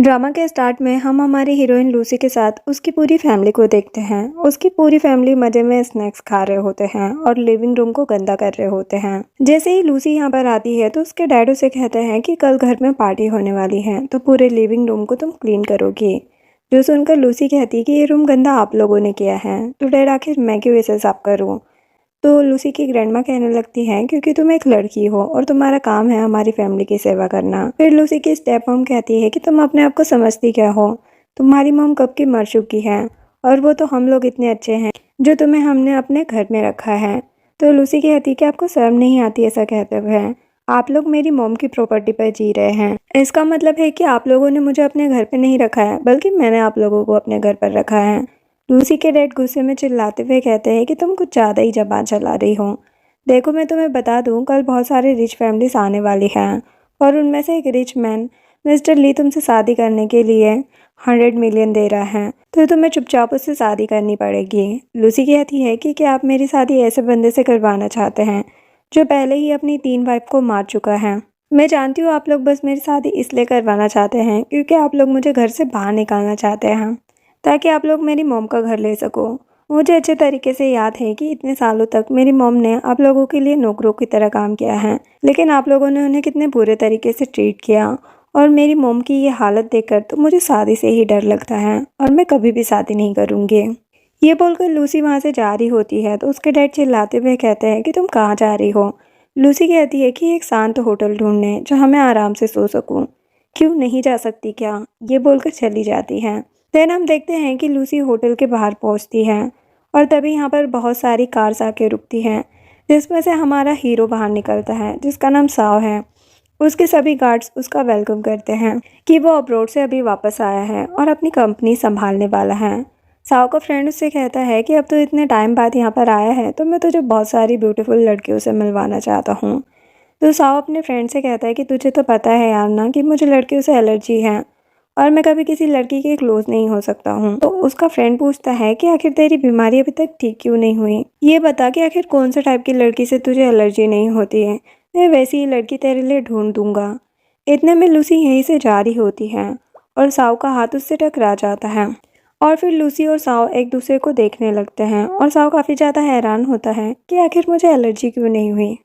Drama के start में हम हमारी हीरोइन लूसी के साथ उसकी पूरी फैमिली को देखते हैं। उसकी पूरी फैमिली मजे में स्नैक्स खा रहे होते हैं और लिविंग रूम को गंदा कर रहे होते हैं। जैसे ही लूसी यहाँ पर आती है तो उसके डैड उसे कहते हैं कि कल घर में पार्टी होने वाली है तो पूरे लिविंग रूम को तुम क्लीन करोगी। जो सुनकर लूसी कहती है कि ये रूम गंदा आप लोगों ने किया है तो डैड आखिर मैं क्यों इसे साफ करूँ। तो लूसी की ग्रैंडमा कहने लगती हैं क्योंकि तुम एक लड़की हो और तुम्हारा काम है हमारी फैमिली की सेवा करना। फिर लूसी की स्टेप मॉम कहती है कि तुम अपने आप को समझती क्या हो, तुम्हारी मॉम कब की मर चुकी है और वो तो हम लोग इतने अच्छे हैं जो तुम्हें हमने अपने घर में रखा है। तो लूसी कहती है कि आपको शर्म नहीं आती ऐसा कहते हुए, आप लोग मेरी मॉम की प्रॉपर्टी पर जी रहे हैं। इसका मतलब है कि आप लोगों ने मुझे अपने घर पर नहीं रखा है बल्कि मैंने आप लोगों को अपने घर पर रखा है। लूसी के डैड गुस्से में चिल्लाते हुए कहते हैं कि तुम कुछ ज़्यादा ही जबान चला रही हो। देखो मैं तुम्हें बता दूं, कल बहुत सारे रिच फैमिलीज आने वाली हैं और उनमें से एक रिच मैन मिस्टर ली तुमसे शादी करने के लिए 100 मिलियन दे रहा है तो तुम्हें चुपचाप उससे शादी करनी पड़ेगी। लूसी कहती है कि क्या आप मेरी शादी ऐसे बंदे से करवाना चाहते हैं जो पहले ही अपनी 3 वाइफ को मार चुका है। मैं जानती हूँ आप लोग बस मेरी शादी इसलिए करवाना चाहते हैं क्योंकि आप लोग मुझे घर से बाहर निकालना चाहते हैं ताकि आप लोग मेरी मॉम का घर ले सको। मुझे अच्छे तरीके से याद है कि इतने सालों तक मेरी मॉम ने आप लोगों के लिए नौकरों की तरह काम किया है, लेकिन आप लोगों ने उन्हें कितने बुरे तरीके से ट्रीट किया और मेरी मॉम की ये हालत देखकर तो मुझे शादी से ही डर लगता है और मैं कभी भी शादी नहीं करूँगी। ये बोलकर लूसी वहाँ से जा रही होती है तो उसके डैड चिल्लाते हुए कहते हैं कि तुम कहाँ जा रही हो। लूसी कहती है कि एक शांत होटल ढूंढने जहाँ मैं आराम से सो सकूँ। क्यों नहीं जा सकती क्या, ये बोलकर चली जाती है। देन हम देखते हैं कि लूसी होटल के बाहर पहुंचती है और तभी यहाँ पर बहुत सारी कार्स आके रुकती हैं जिसमें से हमारा हीरो बाहर निकलता है जिसका नाम साव है। उसके सभी गार्ड्स उसका वेलकम करते हैं कि वो अब्रॉड से अभी वापस आया है और अपनी कंपनी संभालने वाला है। साव का फ्रेंड उससे कहता है कि अब तो इतने टाइम बाद यहाँ पर आया है तो मैं तुझे बहुत सारी ब्यूटीफुल लड़कियों से मिलवाना चाहता हूँ। तो साव अपने फ्रेंड से कहता है कि तुझे तो पता है यार ना कि मुझे लड़कियों से एलर्जी है और मैं कभी किसी लड़की के क्लोज नहीं हो सकता हूँ। तो उसका फ्रेंड पूछता है कि आखिर तेरी बीमारी अभी तक ठीक क्यों नहीं हुई, ये बता कि आखिर कौन सा टाइप की लड़की से तुझे एलर्जी नहीं होती है, मैं वैसी ही लड़की तेरे लिए ढूंढ दूंगा। इतने में लूसी यहीं से जा रही होती है और साव का हाथ उससे टकरा जाता है और फिर लूसी और साव एक दूसरे को देखने लगते हैं और साव काफ़ी ज़्यादा हैरान होता है कि आखिर मुझे एलर्जी क्यों नहीं हुई।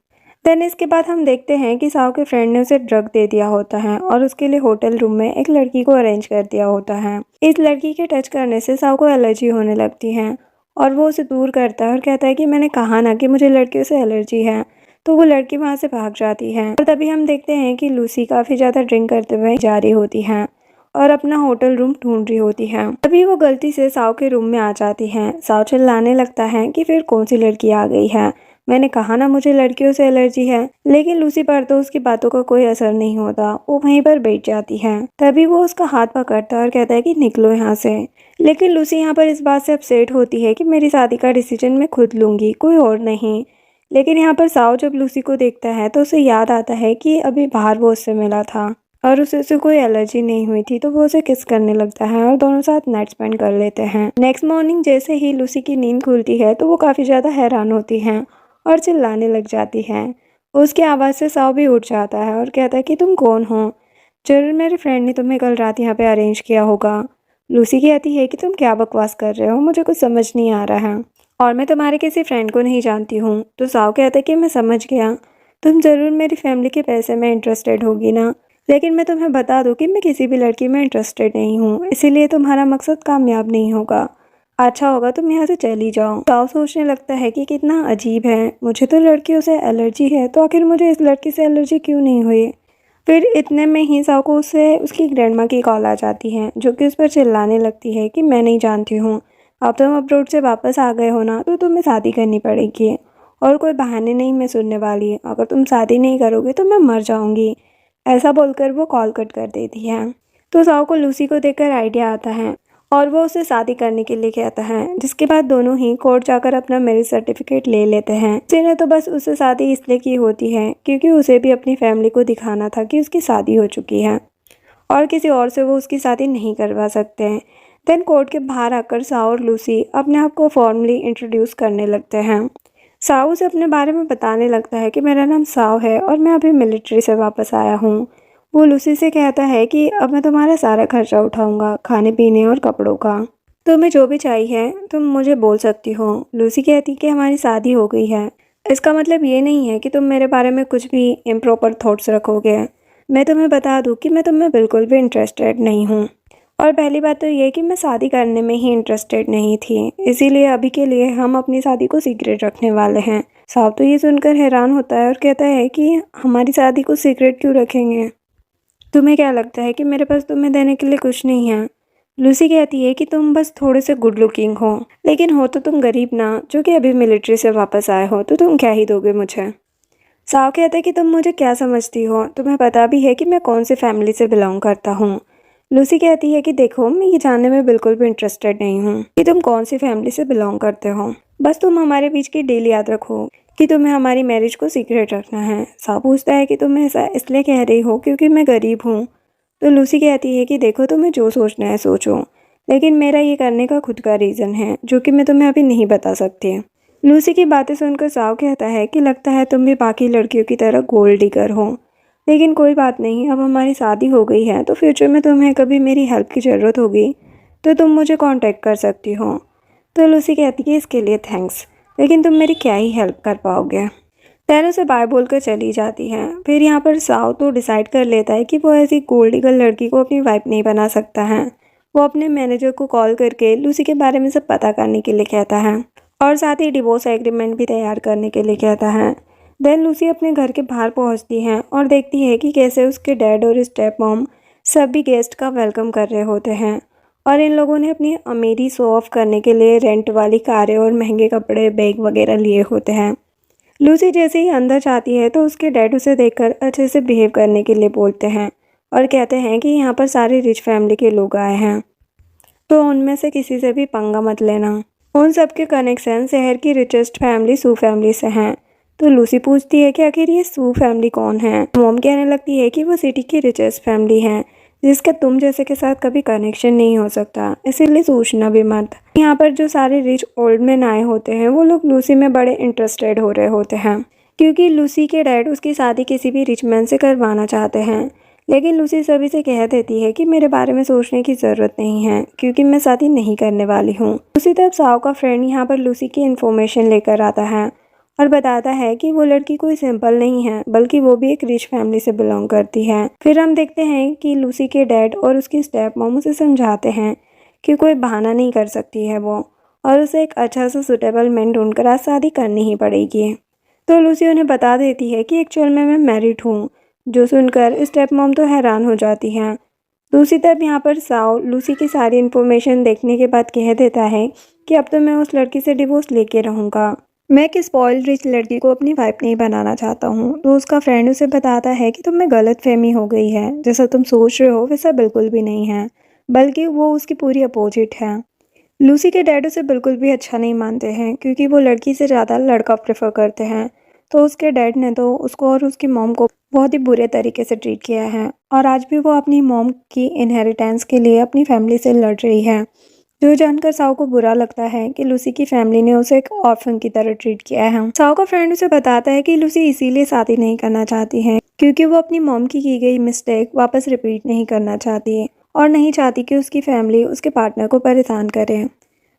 देन इसके बाद हम देखते हैं कि साव के फ्रेंड ने उसे ड्रग दे दिया होता है और उसके लिए होटल रूम में एक लड़की को अरेंज कर दिया होता है। इस लड़की के टच करने से साव को एलर्जी होने लगती है और वो उसे दूर करता है और कहता है कि मैंने कहा ना कि मुझे लड़कियों से एलर्जी है। तो वो लड़की वहाँ से भाग जाती है और तभी हम देखते हैं कि लूसी काफ़ी ज़्यादा ड्रिंक करते हुए जा रही होती है और अपना होटल रूम ढूंढ रही होती है। तभी वो गलती से साव के रूम में आ जाती है। साव चिल्लाने लगता है कि फिर कौन सी लड़की आ गई है, मैंने कहा ना मुझे लड़कियों से एलर्जी है। लेकिन लूसी पर तो उसकी बातों का कोई असर नहीं होता, वो वहीं पर बैठ जाती है। तभी वो उसका हाथ पकड़ता है और कहता है कि निकलो यहाँ से। लेकिन लूसी यहाँ पर इस बात से अपसेट होती है कि मेरी शादी का डिसीजन मैं खुद लूँगी, कोई और नहीं। लेकिन यहाँ पर साव जब लूसी को देखता है तो उसे याद आता है कि अभी बाहर वो उससे मिला था और उसे कोई एलर्जी नहीं हुई थी, तो वो उसे किस करने लगता है और दोनों साथ नाइट स्पेंड कर लेते हैं। नेक्स्ट मॉर्निंग जैसे ही लूसी की नींद खुलती है तो वो काफ़ी ज़्यादा हैरान होती है और चिल्लाने लग जाती है। उसकी आवाज़ से साव भी उठ जाता है और कहता है कि तुम कौन हो, जरूर मेरे फ्रेंड ने तुम्हें कल रात यहाँ पे अरेंज किया होगा। लूसी कहती है कि तुम क्या बकवास कर रहे हो, मुझे कुछ समझ नहीं आ रहा है और मैं तुम्हारे किसी फ्रेंड को नहीं जानती हूँ। तो साव कहता है कि मैं समझ गया, तुम ज़रूर मेरी फैमिली के पैसे में इंटरेस्टेड होगी ना, लेकिन मैं तुम्हें बता दूँ कि मैं किसी भी लड़की में इंटरेस्टेड नहीं हूँ, इसीलिए तुम्हारा मकसद कामयाब नहीं होगा। अच्छा होगा तुम यहाँ से चली जाओ। साव सोचने लगता है कि कितना अजीब है, मुझे तो लड़कियों से एलर्जी है तो आखिर मुझे इस लड़की से एलर्जी क्यों नहीं हुई। फिर इतने में ही साव को उससे उसकी ग्रैंडमा की कॉल आ जाती है जो कि उस पर चिल्लाने लगती है कि मैं नहीं जानती हूँ, अब तुम अब्रॉड से वापस आ गए हो ना तो तुम्हें शादी करनी पड़ेगी और कोई बहाने नहीं मैं सुनने वाली, अगर तुम शादी नहीं करोगे तो मैं मर जाऊँगी। ऐसा बोलकर वो कॉल कट कर देती है। तो साव को लूसी को देखकर आइडिया आता है और वो उसे शादी करने के लिए कहता है, जिसके बाद दोनों ही कोर्ट जाकर अपना मैरिज सर्टिफिकेट ले लेते हैं। उसी ने तो बस उससे शादी इसलिए की होती है क्योंकि उसे भी अपनी फैमिली को दिखाना था कि उसकी शादी हो चुकी है और किसी और से वो उसकी शादी नहीं करवा सकते हैं। देन कोर्ट के बाहर आकर साव और लूसी अपने आप को फॉर्मली इंट्रोड्यूस करने लगते हैं। साव उसे अपने बारे में बताने लगता है कि मेरा नाम साव है और मैं अभी मिलिट्री से वापस आया हूँ। वो लूसी से कहता है कि अब मैं तुम्हारा सारा खर्चा उठाऊंगा, खाने पीने और कपड़ों का। तुम्हें जो भी चाहिए तुम मुझे बोल सकती हो। लूसी कहती कि हमारी शादी हो गई है, इसका मतलब ये नहीं है कि तुम मेरे बारे में कुछ भी इम्प्रॉपर थॉट्स रखोगे। मैं तुम्हें बता दूँ कि मैं तुम्हें बिल्कुल भी इंटरेस्टेड नहीं हूँ। और पहली बात तो ये कि मैं शादी करने में ही इंटरेस्टेड नहीं थी, इसीलिए अभी के लिए हम अपनी शादी को सीक्रेट रखने वाले हैं। साहब तो ये सुनकर हैरान होता है और कहता है कि हमारी शादी को सीक्रेट क्यों रखेंगे? तुम्हें क्या लगता है कि मेरे पास तुम्हें देने के लिए कुछ नहीं है? लूसी कहती है कि तुम बस थोड़े से गुड लुकिंग हो, लेकिन हो तो तुम गरीब ना, जो कि अभी मिलिट्री से वापस आए हो, तो तुम क्या ही दोगे मुझे? साव कहता है कि तुम मुझे क्या समझती हो, तुम्हें पता भी है कि मैं कौन सी फैमिली से बिलोंग करता हूँ। लूसी कहती है कि देखो, मैं ये जानने में बिल्कुल भी इंटरेस्टेड नहीं हूँ कि तुम कौन सी फैमिली से बिलोंग करते हो। बस तुम हमारे बीच की डील याद रखो कि तुम्हें हमारी मैरिज को सीक्रेट रखना है। साव पूछता है कि तुम ऐसा इसलिए कह रही हो क्योंकि मैं गरीब हूँ। तो लूसी कहती है कि देखो, तुम्हें जो सोचना है सोचो, लेकिन मेरा ये करने का खुद का रीज़न है जो कि मैं तुम्हें अभी नहीं बता सकती। लूसी की बातें सुनकर साव कहता है कि लगता है तुम भी बाकी लड़कियों की तरह गोल्ड डिगर हो, लेकिन कोई बात नहीं, अब हमारी शादी हो गई है तो फ्यूचर में तुम्हें कभी मेरी हेल्प की ज़रूरत होगी तो तुम मुझे कांटेक्ट कर सकती हो। तो लूसी कहती है इसके लिए थैंक्स, लेकिन तुम मेरी क्या ही हेल्प कर पाओगे। तैनो से बाय बोलकर चली जाती है। फिर यहाँ पर साव तो डिसाइड कर लेता है कि वो ऐसी गोल्ड डिगर लड़की को अपनी वाइफ नहीं बना सकता है। वो अपने मैनेजर को कॉल करके लूसी के बारे में सब पता करने के लिए कहता है और साथ ही डिवोर्स एग्रीमेंट भी तैयार करने के लिए कहता है। देन लूसी अपने घर के बाहर पहुंचती है और देखती है कि कैसे उसके डैड और स्टेप मॉम सभी गेस्ट का वेलकम कर रहे होते हैं और इन लोगों ने अपनी अमीरी शो ऑफ करने के लिए रेंट वाली कारें और महंगे कपड़े, बैग वगैरह लिए होते हैं। लूसी जैसे ही अंदर जाती है तो उसके डैड उसे देखकर अच्छे से बिहेव करने के लिए बोलते हैं और कहते हैं कि यहाँ पर सारे रिच फैमिली के लोग आए हैं, तो उनमें से किसी से भी पंगा मत लेना। उन सबके कनेक्शन शहर की रिचेस्ट फैमिली सू फैमिली से हैं। तो लूसी पूछती है कि आखिर ये सू फैमिली कौन है। मॉम कहने लगती है कि वो सिटी की रिचेस्ट फैमिली है जिसका तुम जैसे के साथ कभी कनेक्शन नहीं हो सकता, इसीलिए सोचना भी मत। यहाँ पर जो सारे रिच ओल्ड मैन आए होते हैं वो लोग लूसी में बड़े इंटरेस्टेड हो रहे होते हैं क्योंकि लूसी के डैड उसकी शादी किसी भी रिच मैन से करवाना चाहते हैं। लेकिन लूसी सभी से कह देती है कि मेरे बारे में सोचने की ज़रूरत नहीं है क्योंकि मैं शादी नहीं करने वाली हूँ। उसी तरफ साव का फ्रेंड यहाँ पर लूसी की इन्फॉर्मेशन लेकर आता है और बताता है कि वो लड़की कोई सिंपल नहीं है, बल्कि वो भी एक रिच फैमिली से बिलोंग करती है। फिर हम देखते हैं कि लूसी के डैड और उसकी स्टेप मॉम उसे समझाते हैं कि कोई बहाना नहीं कर सकती है वो, और उसे एक अच्छा सा सुटेबल मैन ढूंढकर आज शादी करनी ही पड़ेगी। तो लूसी उन्हें बता देती है कि एक्चुअल में मैं मैरिड हूँ, जो सुनकर स्टेप मॉम तो हैरान हो जाती हैं। दूसरी तरफ यहाँ पर साव लूसी की सारी इन्फॉर्मेशन देखने के बाद कह देता है कि अब तो मैं उस लड़की से डिवोर्स लेके रहूँगा, मैं एक स्पॉइल्ड रिच लड़की को अपनी वाइफ नहीं बनाना चाहता हूँ। तो उसका फ्रेंड उसे बताता है कि तुम्हें गलत फहमी हो गई है, जैसा तुम सोच रहे हो वैसा बिल्कुल भी नहीं है, बल्कि वो उसकी पूरी अपोजिट है। लूसी के डैड उसे बिल्कुल भी अच्छा नहीं मानते हैं क्योंकि वो लड़की से ज़्यादा लड़का प्रेफर करते हैं। तो उसके डैड ने तो उसको और उसकी मॉम को बहुत ही बुरे तरीके से ट्रीट किया है और आज भी वो अपनी मॉम की इनहेरिटेंस के लिए अपनी फैमिली से लड़ रही है। जो जानकर साव को बुरा लगता है कि लूसी की फैमिली ने उसे एक ऑर्फन की तरह ट्रीट किया है। साव का फ्रेंड उसे बताता है कि लूसी इसीलिए शादी नहीं करना चाहती है क्योंकि वो अपनी मॉम की गई मिस्टेक वापस रिपीट नहीं करना चाहती और नहीं चाहती कि उसकी फैमिली उसके पार्टनर को परेशान करे।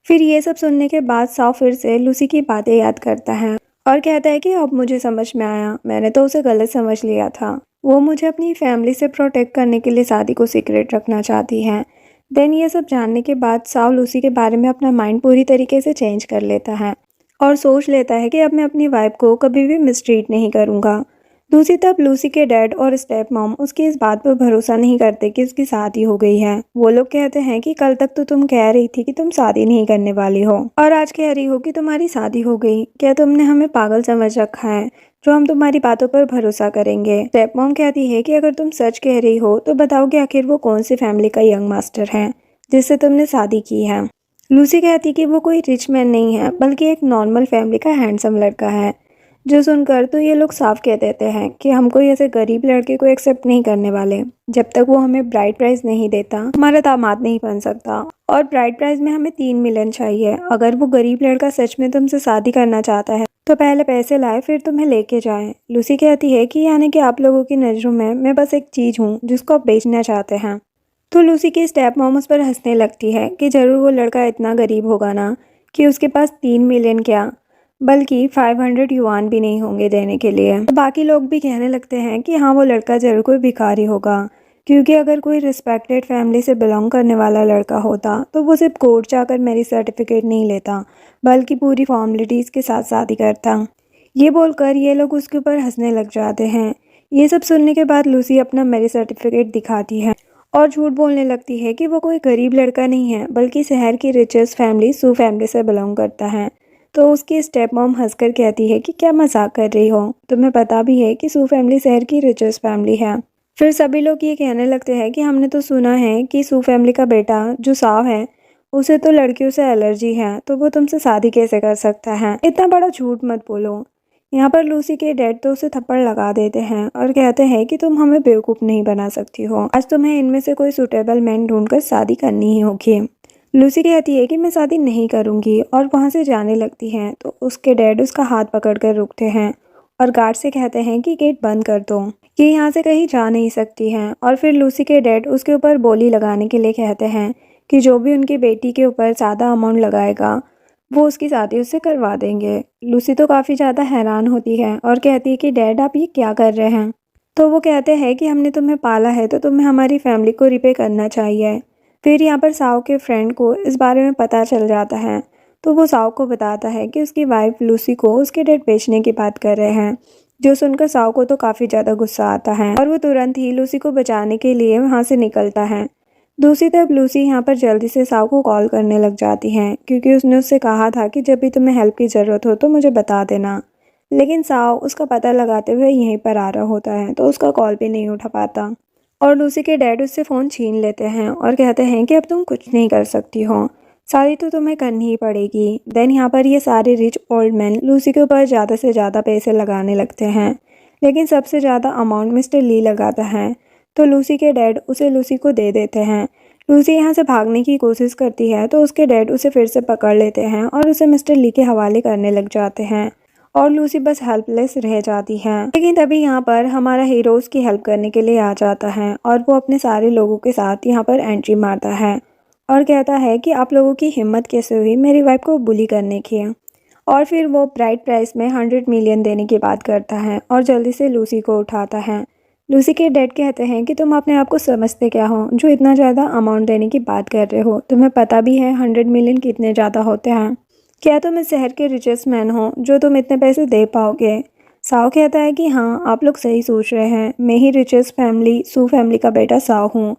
फिर ये सब सुनने के बाद साव फिर से लूसी की बातें याद करता है और कहता है कि अब मुझे समझ में आया, मैंने तो उसे गलत समझ लिया था। वो मुझे अपनी फैमिली से प्रोटेक्ट करने के लिए शादी को सीक्रेट रखना चाहती है। देन ये सब जानने के बाद साव लूसी के बारे में अपना माइंड पूरी तरीके से चेंज कर लेता है और सोच लेता है कि अब मैं अपनी वाइफ को कभी भी मिसट्रीट नहीं करूँगा। दूसरी तरफ लूसी के डैड और स्टेप मॉम उसकी इस बात पर भरोसा नहीं करते कि उसकी शादी हो गई है। वो लोग कहते हैं कि कल तक तो तुम कह रही थी कि तुम शादी नहीं करने वाली हो और आज कह रही हो कि तुम्हारी शादी हो गई। क्या तुमने हमें पागल समझ रखा है जो हम तुम्हारी बातों पर भरोसा करेंगे? स्टेप मॉम कहती है कि अगर तुम सच कह रही हो तो बताओ कि आखिर वो कौन सी फैमिली का यंग मास्टर है जिससे तुमने शादी की है। लूसी कहती कि वो कोई रिच मैन नहीं है बल्कि एक नॉर्मल फैमिली का हैंडसम लड़का है। जो सुनकर तो ये लोग साफ कह देते हैं कि हम कोई ऐसे गरीब लड़के को एक्सेप्ट नहीं करने वाले। जब तक वो हमें ब्राइड प्राइज नहीं देता हमारा दामाद नहीं बन सकता, और ब्राइड प्राइज में हमें 3 मिलियन चाहिए। अगर वो गरीब लड़का सच में तुमसे शादी करना चाहता है तो पहले पैसे लाए फिर तुम्हें लेके जाएं। लूसी कहती है कि यानी कि आप लोगों की नज़रों में मैं बस एक चीज़ हूँ जिसको आप बेचना चाहते हैं। तो लूसी की स्टेप मॉम उस पर हंसने लगती है कि ज़रूर वो लड़का इतना गरीब होगा ना कि उसके पास 3 मिलियन क्या बल्कि 500 युआन भी नहीं होंगे देने के लिए। तो बाकी लोग भी कहने लगते हैं कि हाँ वो लड़का ज़रूर कोई भिखारी होगा, क्योंकि अगर कोई रिस्पेक्टेड फैमिली से बिलोंग करने वाला लड़का होता तो वो सिर्फ कोर्ट जाकर मैरिज सर्टिफिकेट नहीं लेता बल्कि पूरी फॉर्मेलिटीज़ के साथ शादी करता। ये बोलकर ये लोग उसके ऊपर हंसने लग जाते हैं। ये सब सुनने के बाद लूसी अपना मैरिज सर्टिफिकेट दिखाती है और झूठ बोलने लगती है कि वो कोई गरीब लड़का नहीं है बल्कि शहर की रिचेस्ट फैमिली सू फैमिली से बिलोंग करता है। तो उसकी स्टेप मॉम हंसकर कहती है कि क्या मजाक कर रही हो, तुम्हें पता भी है कि सू फैमिली शहर की रिचेस्ट फैमिली है। फिर सभी लोग ये कहने लगते हैं कि हमने तो सुना है कि सू फैमिली का बेटा जो साव है उसे तो लड़कियों से एलर्जी है, तो वो तुमसे शादी कैसे कर सकता है, इतना बड़ा झूठ मत बोलो। यहाँ पर लूसी के डैड तो उसे थप्पड़ लगा देते हैं और कहते हैं कि तुम हमें बेवकूफ़ नहीं बना सकती हो, आज तुम्हें इनमें से कोई सुटेबल मैन ढूंढकर शादी करनी ही होगी। लूसी कहती है कि मैं शादी नहीं करूँगी और वहाँ से जाने लगती हैं। तो उसके डैड उसका हाथ पकड़कर रुकते हैं और गार्ड से कहते हैं कि गेट बंद कर दो, ये यहाँ से कहीं जा नहीं सकती हैं। और फिर लूसी के डैड उसके ऊपर बोली लगाने के लिए कहते हैं कि जो भी उनकी बेटी के ऊपर ज़्यादा अमाउंट लगाएगा वो उसकी शादी उससे करवा देंगे। लूसी तो काफ़ी ज़्यादा हैरान होती है और कहती है कि डैड आप ये क्या कर रहे हैं। तो वो कहते हैं कि हमने तुम्हें पाला है तो तुम्हें हमारी फैमिली को रिपे करना चाहिए। फिर यहाँ पर साव के फ्रेंड को इस बारे में पता चल जाता है, तो वो साव को बताता है कि उसकी वाइफ लूसी को उसके डैड बेचने की बात कर रहे हैं। जो सुनकर साव को तो काफ़ी ज़्यादा गुस्सा आता है और वो तुरंत ही लूसी को बचाने के लिए वहाँ से निकलता है। दूसरी तरफ लूसी यहाँ पर जल्दी से साव को कॉल करने लग जाती हैं, क्योंकि उसने उससे कहा था कि जब भी तुम्हें हेल्प की ज़रूरत हो तो मुझे बता देना। लेकिन साव उसका पता लगाते हुए यहीं पर आ रहा होता है, तो उसका कॉल भी नहीं उठा पाता और लूसी के डैड उससे फ़ोन छीन लेते हैं और कहते हैं कि अब तुम कुछ नहीं कर सकती हो, शादी तो तुम्हें करनी ही पड़ेगी। देन यहाँ पर ये सारे रिच ओल्ड मैन लूसी के ऊपर ज़्यादा से ज़्यादा पैसे लगाने लगते हैं, लेकिन सबसे ज़्यादा अमाउंट मिस्टर ली लगाता है। तो लूसी के डैड उसे लूसी को दे देते हैं। लूसी यहाँ से भागने की कोशिश करती है तो उसके डैड उसे फिर से पकड़ लेते हैं और उसे मिस्टर ली के हवाले करने लग जाते हैं और लूसी बस हेल्पलेस रह जाती है। लेकिन तभी यहाँ पर हमारा हीरो उसकी हेल्प करने के लिए आ जाता है और वो अपने सारे लोगों के साथ यहाँ पर एंट्री मारता है और कहता है कि आप लोगों की हिम्मत कैसे हुई मेरी वाइफ को बुली करने की। और फिर वो ब्राइट प्राइस में 100 मिलियन देने की बात करता है और जल्दी से लूसी को उठाता है। लूसी के डैड कहते हैं कि तुम अपने आप को समझते क्या हो जो इतना ज़्यादा अमाउंट देने की बात कर रहे हो, तुम्हें पता भी है 100 मिलियन कितने ज़्यादा होते हैं, क्या तुम इस शहर के रिचेस्ट मैन हो जो तुम इतने पैसे दे पाओगे। साव कहता है कि हाँ आप लोग सही सोच रहे हैं, मैं ही रिचेस्ट फैमिली सू फैमिली का बेटा साव हूँ।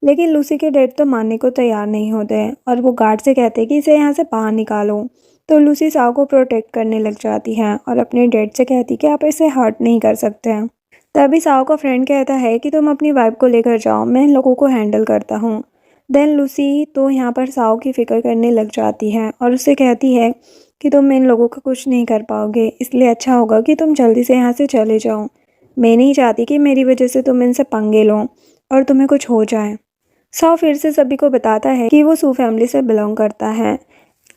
लेकिन लूसी के डैड तो मानने को तैयार नहीं होते और वो गार्ड से कहते हैं कि इसे यहाँ से बाहर निकालो। तो लूसी साव को प्रोटेक्ट करने लग जाती है और अपने डैड से कहती कि आप इसे हर्ट नहीं कर सकते हैं। तभी साव का फ्रेंड कहता है कि तुम अपनी वाइफ को लेकर जाओ, मैं इन लोगों को हैंडल करता हूँ। देन लूसी तो यहाँ पर साव की फ़िक्र करने लग जाती है और उससे कहती है कि तुम इन लोगों का कुछ नहीं कर पाओगे, इसलिए अच्छा होगा कि तुम जल्दी से यहाँ से चले जाओ। मैं नहीं चाहती कि मेरी वजह से तुम इनसे पंगे लो और तुम्हें कुछ हो जाए। साव फिर से सभी को बताता है कि वो सू फैमिली से बिलोंग करता है,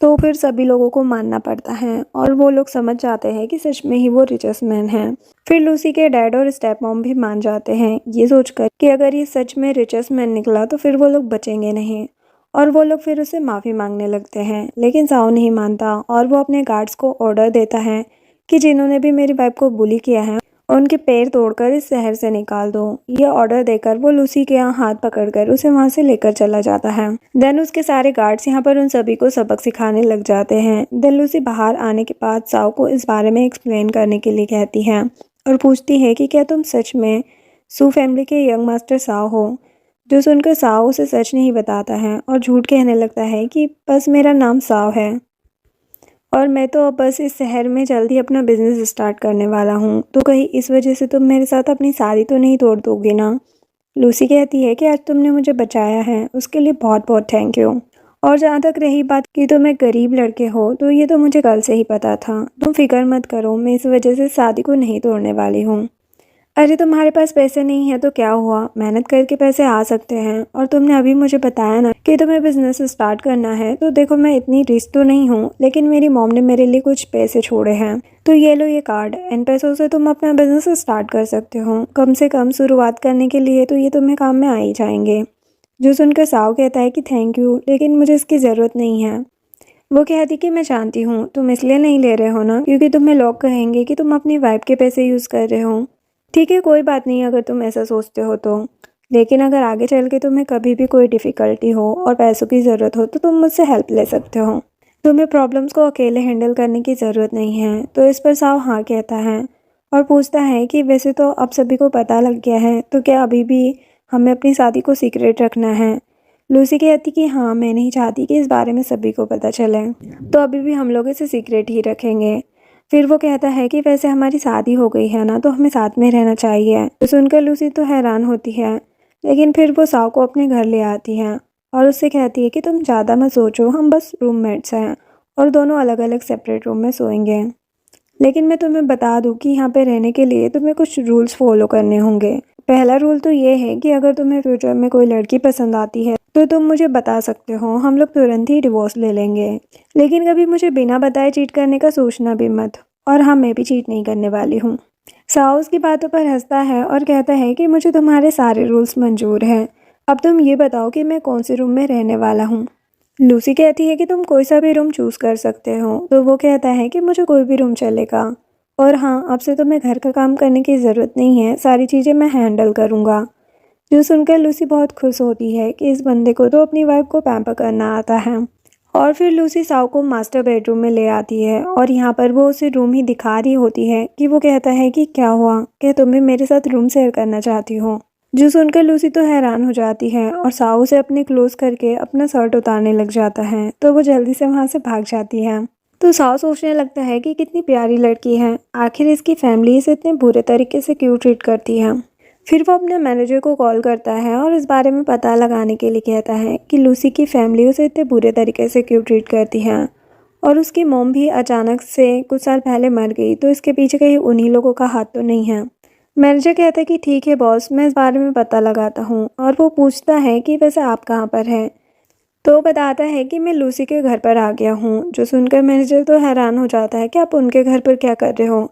तो फिर सभी लोगों को मानना पड़ता है और वो लोग समझ जाते हैं कि सच में ही वो रिचेस्ट मैन है। फिर लूसी के डैड और स्टेप मॉम भी मान जाते हैं, ये सोचकर कि अगर ये सच में रिचेस्ट मैन निकला तो फिर वो लोग बचेंगे नहीं और वो लोग फिर उससे माफ़ी मांगने लगते हैं। लेकिन साव नहीं मानता और वो अपने गार्ड्स को ऑर्डर देता है कि जिन्होंने भी मेरी वाइफ को बुली किया है उनके पैर तोड़कर इस शहर से निकाल दो। ये ऑर्डर देकर वो लूसी के यहाँ हाथ पकड़कर उसे वहाँ से लेकर चला जाता है। देन उसके सारे गार्ड्स यहाँ पर उन सभी को सबक सिखाने लग जाते हैं। देन लूसी बाहर आने के बाद साव को इस बारे में एक्सप्लेन करने के लिए कहती है और पूछती है कि क्या तुम सच में सू फैमिली के यंग मास्टर साव हो। जो सुनकर साव उसे सच नहीं बताता है और झूठ कहने लगता है कि बस मेरा नाम साव है और मैं तो अब बस इस शहर में जल्दी अपना बिजनेस स्टार्ट करने वाला हूँ, तो कहीं इस वजह से तुम मेरे साथ अपनी शादी तो नहीं तोड़ दोगे ना। लूसी कहती है कि आज तुमने मुझे बचाया है उसके लिए बहुत बहुत थैंक यू। और जहाँ तक रही बात कि तुम एक गरीब लड़के हो, तो ये तो मुझे कल से ही पता था, तुम फिक्र मत करो, मैं इस वजह से शादी को नहीं तोड़ने वाली हूँ। अरे तुम्हारे पास पैसे नहीं है तो क्या हुआ, मेहनत करके पैसे आ सकते हैं। और तुमने अभी मुझे बताया ना कि तुम्हें बिजनेस स्टार्ट करना है, तो देखो मैं इतनी रिच तो नहीं हूँ, लेकिन मेरी मॉम ने मेरे लिए कुछ पैसे छोड़े हैं तो ये लो ये कार्ड, इन पैसों से तुम अपना बिजनेस स्टार्ट कर सकते हो। कम से कम शुरुआत करने के लिए तो ये तुम्हें काम में आ ही जाएंगे। जो सुनकर साव कहता है कि थैंक यू, लेकिन मुझे इसकी ज़रूरत नहीं है। वो कहती कि मैं जानती हूँ तुम इसलिए नहीं ले रहे हो ना क्योंकि तुम्हें लोग कहेंगे कि तुम अपनी वाइफ के पैसे यूज़ कर रहे हो। ठीक है, कोई बात नहीं अगर तुम ऐसा सोचते हो तो, लेकिन अगर आगे चल के तुम्हें कभी भी कोई डिफ़िकल्टी हो और पैसों की ज़रूरत हो तो तुम मुझसे हेल्प ले सकते हो। तुम्हें प्रॉब्लम्स को अकेले हैंडल करने की ज़रूरत नहीं है। तो इस पर साव हाँ कहता है और पूछता है कि वैसे तो अब सभी को पता लग गया है, तो क्या अभी भी हमें अपनी शादी को सीक्रेट रखना है? लूसी कहती कि हाँ, मैं नहीं चाहती कि इस बारे में सभी को पता चले, तो अभी भी हम लोग इसे सीक्रेट ही रखेंगे। फिर वो कहता है कि वैसे हमारी शादी हो गई है ना, तो हमें साथ में रहना चाहिए। तो सुनकर लूसी तो हैरान होती है, लेकिन फिर वो साव को अपने घर ले आती है और उससे कहती है कि तुम ज़्यादा मत सोचो, हम बस रूममेट्स हैं और दोनों अलग अलग सेपरेट रूम में सोएंगे। लेकिन मैं तुम्हें बता दूं कि यहाँ पे रहने के लिए तुम्हें कुछ रूल्स फॉलो करने होंगे। पहला रूल तो ये है कि अगर तुम्हें फ्यूचर में कोई लड़की पसंद आती है तो तुम मुझे बता सकते हो, हम लोग तुरंत ही डिवोर्स ले लेंगे। लेकिन कभी मुझे बिना बताए चीट करने का सोचना भी मत। और हाँ, मैं भी चीट नहीं करने वाली हूँ। साओ उसकी बातों पर हंसता है और कहता है कि मुझे तुम्हारे सारे रूल्स मंजूर हैं। अब तुम ये बताओ कि मैं कौन से रूम में रहने वाला हूँ। लूसी कहती है कि तुम कोई सा भी रूम चूज़ कर सकते हो। तो वो कहता है कि मुझे कोई भी रूम चलेगा। और हाँ, अब से तुम्हें घर का काम करने की ज़रूरत नहीं है, सारी चीज़ें मैं हैंडल करूँगा। जो सुनकर लूसी बहुत खुश होती है कि इस बंदे को तो अपनी वाइफ को पैम्पर करना आता है। और फिर लूसी साओ को मास्टर बेडरूम में ले आती है और यहाँ पर वो उसे रूम ही दिखा रही होती है कि वो कहता है कि क्या हुआ, क्या तुम भी मेरे साथ रूम शेयर करना चाहती हो। जो सुनकर लूसी तो हैरान हो जाती है और साओ उसे अपने क्लोज करके अपना शर्ट उतारने लग जाता है, तो वो जल्दी से वहाँ से भाग जाती है। तो साओ सोचने लगता है कि कितनी प्यारी लड़की है, आखिर इसकी फैमिली इसे इतने बुरे तरीके से क्यों ट्रीट करती है। फिर वो अपने मैनेजर को कॉल करता है और इस बारे में पता लगाने के लिए कहता है कि लूसी की फैमिली उसे इतने बुरे तरीके से क्यों ट्रीट करती है और उसकी मॉम भी अचानक से कुछ साल पहले मर गई, तो इसके पीछे कहीं उन्हीं लोगों का हाथ तो नहीं है। मैनेजर कहता है कि ठीक है बॉस, मैं इस बारे में पता लगाता हूँ। और वो पूछता है कि वैसे आप कहाँ पर हैं। तो बताता है कि मैं लूसी के घर पर आ गया हूँ। जो सुनकर मैनेजर तो हैरान हो जाता है कि आप उनके घर पर क्या कर रहे हो।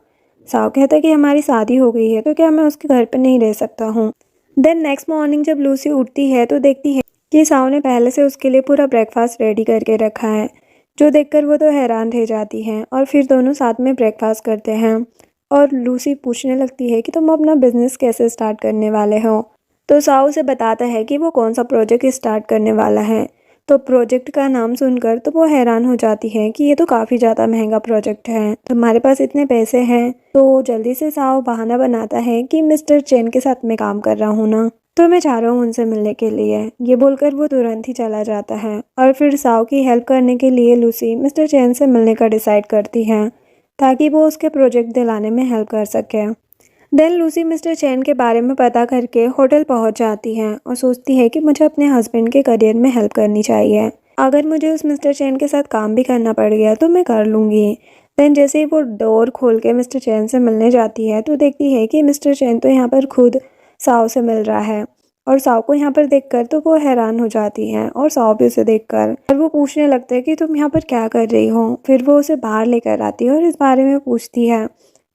साव कहता है कि हमारी शादी हो गई है, तो क्या मैं उसके घर पर नहीं रह सकता हूँ। देन नेक्स्ट मॉर्निंग जब लूसी उठती है तो देखती है कि साव ने पहले से उसके लिए पूरा ब्रेकफास्ट रेडी करके रखा है। जो देखकर वो तो हैरान रह जाती है और फिर दोनों साथ में ब्रेकफास्ट करते हैं। और लूसी पूछने लगती है कि तुम अपना बिजनेस कैसे स्टार्ट करने वाले हो। तो साव उसे बताता है कि वो कौन सा प्रोजेक्ट स्टार्ट करने वाला है। तो प्रोजेक्ट का नाम सुनकर तो वो हैरान हो जाती है कि ये तो काफ़ी ज़्यादा महंगा प्रोजेक्ट है, तुम्हारे पास इतने पैसे हैं। तो जल्दी से साव बहाना बनाता है कि मिस्टर चेन के साथ मैं काम कर रहा हूँ ना, तो मैं चाह रहा हूँ उनसे मिलने के लिए। ये बोलकर वो तुरंत ही चला जाता है और फिर साव की हेल्प करने के लिए लूसी मिस्टर चेन से मिलने का डिसाइड करती है ताकि वो उसके प्रोजेक्ट दिलाने में हेल्प कर सके। देन लूसी मिस्टर चैन के बारे में पता करके होटल पहुंच जाती है और सोचती है कि मुझे अपने हस्बैंड के करियर में हेल्प करनी चाहिए। अगर मुझे उस मिस्टर चैन के साथ काम भी करना पड़ गया तो मैं कर लूँगी। देन जैसे ही वो डोर खोल के मिस्टर चैन से मिलने जाती है तो देखती है कि मिस्टर चैन तो यहाँ पर खुद साव से मिल रहा है। और साव को यहाँ पर देखकर तो वो हैरान हो जाती है और साव भी उसे देखकर, और वो पूछने लगता है कि तुम यहाँ पर क्या कर रही हो। फिर वो उसे बाहर लेकर आती है और इस बारे में पूछती है।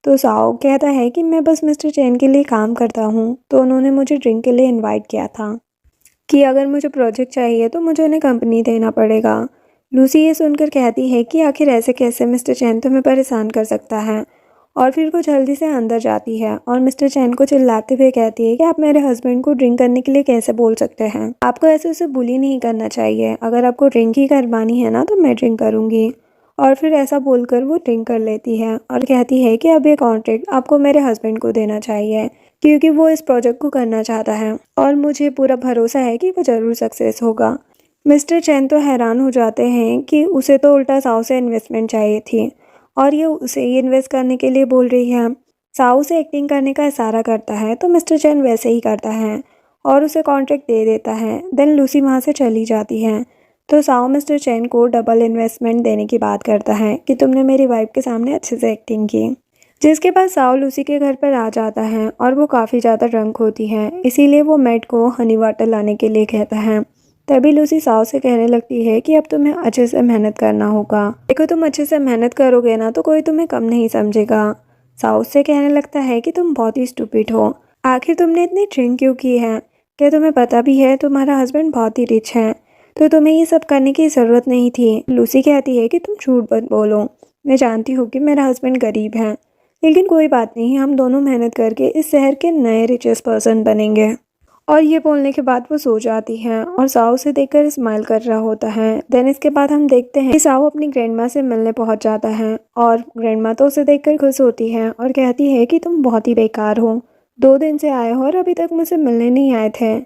तो साओ कहता है कि मैं बस मिस्टर चैन के लिए काम करता हूँ, तो उन्होंने मुझे ड्रिंक के लिए इनवाइट किया था कि अगर मुझे प्रोजेक्ट चाहिए तो मुझे उन्हें कंपनी देना पड़ेगा। लूसी ये सुनकर कहती है कि आखिर ऐसे कैसे मिस्टर चैन तुम्हें परेशान कर सकता है। और फिर वो जल्दी से अंदर जाती है और मिस्टर चैन को चिल्लाते हुए कहती है कि आप मेरे हस्बैंड को ड्रिंक करने के लिए कैसे बोल सकते हैं, आपको ऐसे उसे बुली नहीं करना चाहिए। अगर आपको ड्रिंक ही करवानी है ना तो मैं ड्रिंक करूँगी। और फिर ऐसा बोलकर वो ड्रिंक कर लेती है और कहती है कि अब ये कॉन्ट्रैक्ट आपको मेरे हस्बैंड को देना चाहिए क्योंकि वो इस प्रोजेक्ट को करना चाहता है और मुझे पूरा भरोसा है कि वो ज़रूर सक्सेस होगा। मिस्टर चैन तो हैरान हो जाते हैं कि उसे तो उल्टा साव से इन्वेस्टमेंट चाहिए थी और ये उसे ही इन्वेस्ट करने के लिए बोल रही है। साव से एक्टिंग करने का इशारा करता है तो मिस्टर चैन वैसे ही करता है और उसे कॉन्ट्रैक्ट दे देता है। देन लूसी वहाँ से चली जाती है। तो साओ मिस्टर चैन को डबल इन्वेस्टमेंट देने की बात करता है कि तुमने मेरी वाइफ के सामने अच्छे से एक्टिंग की। जिसके बाद साओ लूसी के घर पर आ जाता है और वो काफ़ी ज़्यादा ड्रंक होती है, इसीलिए वो मैट को हनी वाटर लाने के लिए कहता है। तभी लूसी साव से कहने लगती है कि अब तुम्हें अच्छे से मेहनत करना होगा। देखो तुम अच्छे से मेहनत करोगे ना तो कोई तुम्हें कम नहीं समझेगा। साव से कहने लगता है कि तुम बहुत ही स्टूपिड हो। आखिर तुमने इतनी ड्रिंक क्यों की है? क्या तुम्हें पता भी है तुम्हारा हस्बैंड बहुत ही रिच है, तो तुम्हें ये सब करने की ज़रूरत नहीं थी। लूसी कहती है कि तुम झूठ मत बोलो, मैं जानती हूँ कि मेरा हस्बैंड गरीब है, लेकिन कोई बात नहीं, हम दोनों मेहनत करके इस शहर के नए रिचेस्ट पर्सन बनेंगे। और ये बोलने के बाद वो सो जाती हैं और साव उसे देखकर स्माइल कर रहा होता है। देन इसके बाद हम देखते हैं कि साव अपनी ग्रैंडमा से मिलने पहुंच जाता है और ग्रैंडमा तो उसे देखकर खुश होती है और कहती है कि तुम बहुत ही बेकार हो, 2 दिन से आए हो और अभी तक मुझसे मिलने नहीं आए थे।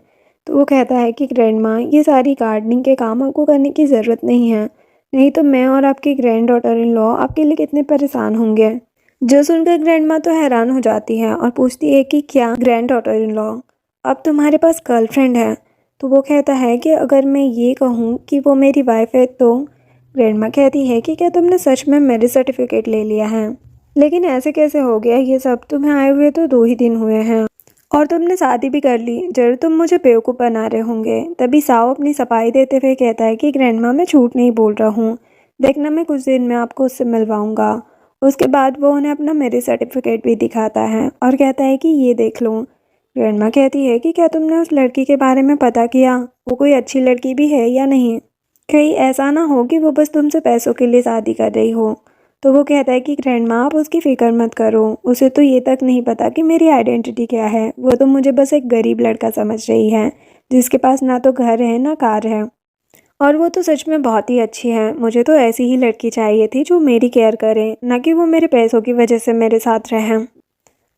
तो वो कहता है कि ग्रैंडमा, ये सारी गार्डनिंग के काम आपको करने की ज़रूरत नहीं है, नहीं तो मैं और आपकी ग्रैंड डॉटर इन लॉ आपके लिए कितने परेशान होंगे। जो सुनकर ग्रैंडमा तो हैरान हो जाती है और पूछती है कि क्या ग्रैंड डॉटर इन लॉ, अब तुम्हारे पास गर्लफ्रेंड है? तो वो कहता है कि अगर मैं ये कहूँ कि वो मेरी वाइफ है तो? ग्रैंडमा कहती है कि क्या तुमने सच में मैरिज सर्टिफिकेट ले लिया है? लेकिन ऐसे कैसे हो गया ये सब, तुम्हें आए हुए तो 2 ही दिन हुए हैं और तुमने शादी भी कर ली, जरूर तुम मुझे बेवकूफ़ बना रहे होंगे। तभी साव अपनी सफाई देते हुए कहता है कि ग्रैंडमा, मैं झूठ नहीं बोल रहा हूँ, देखना मैं कुछ दिन में आपको उससे मिलवाऊंगा। उसके बाद वो उन्हें अपना मैरिज सर्टिफिकेट भी दिखाता है और कहता है कि ये देख लो। ग्रैंडमा कहती है कि क्या तुमने उस लड़की के बारे में पता किया, वो कोई अच्छी लड़की भी है या नहीं? कहीं ऐसा ना हो कि वो बस तुमसे पैसों के लिए शादी कर रही हो। तो वो कहता है कि ग्रैंडमा, आप उसकी फ़िक्र मत करो, उसे तो ये तक नहीं पता कि मेरी आइडेंटिटी क्या है, वो तो मुझे बस एक गरीब लड़का समझ रही है जिसके पास ना तो घर है ना कार है। और वो तो सच में बहुत ही अच्छी है, मुझे तो ऐसी ही लड़की चाहिए थी जो मेरी केयर करे, ना कि वो मेरे पैसों की वजह से मेरे साथ रहे।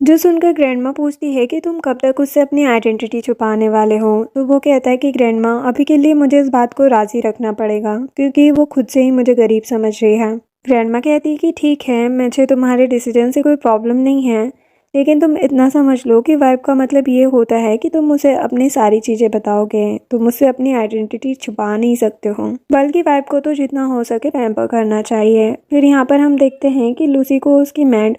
जो सुनकर ग्रैंडमा पूछती है कि तुम कब तक उससे अपनी आइडेंटिटी छुपाने वाले हो? तो वो कहता है कि ग्रैंडमा, अभी के लिए मुझे इस बात को राज़ी रखना पड़ेगा क्योंकि वो खुद से ही मुझे गरीब समझ रही है। ग्रैंडमा कहती है कि ठीक है, मुझे तुम्हारे डिसीजन से कोई प्रॉब्लम नहीं है, लेकिन तुम इतना समझ लो कि वाइफ का मतलब ये होता है कि तुम उसे अपनी सारी चीज़ें बताओगे, तुम उससे अपनी आइडेंटिटी छुपा नहीं सकते हो, बल्कि वाइफ को तो जितना हो सके पैम्पर करना चाहिए। फिर यहाँ पर हम देखते हैं कि लूसी को उसकी मैड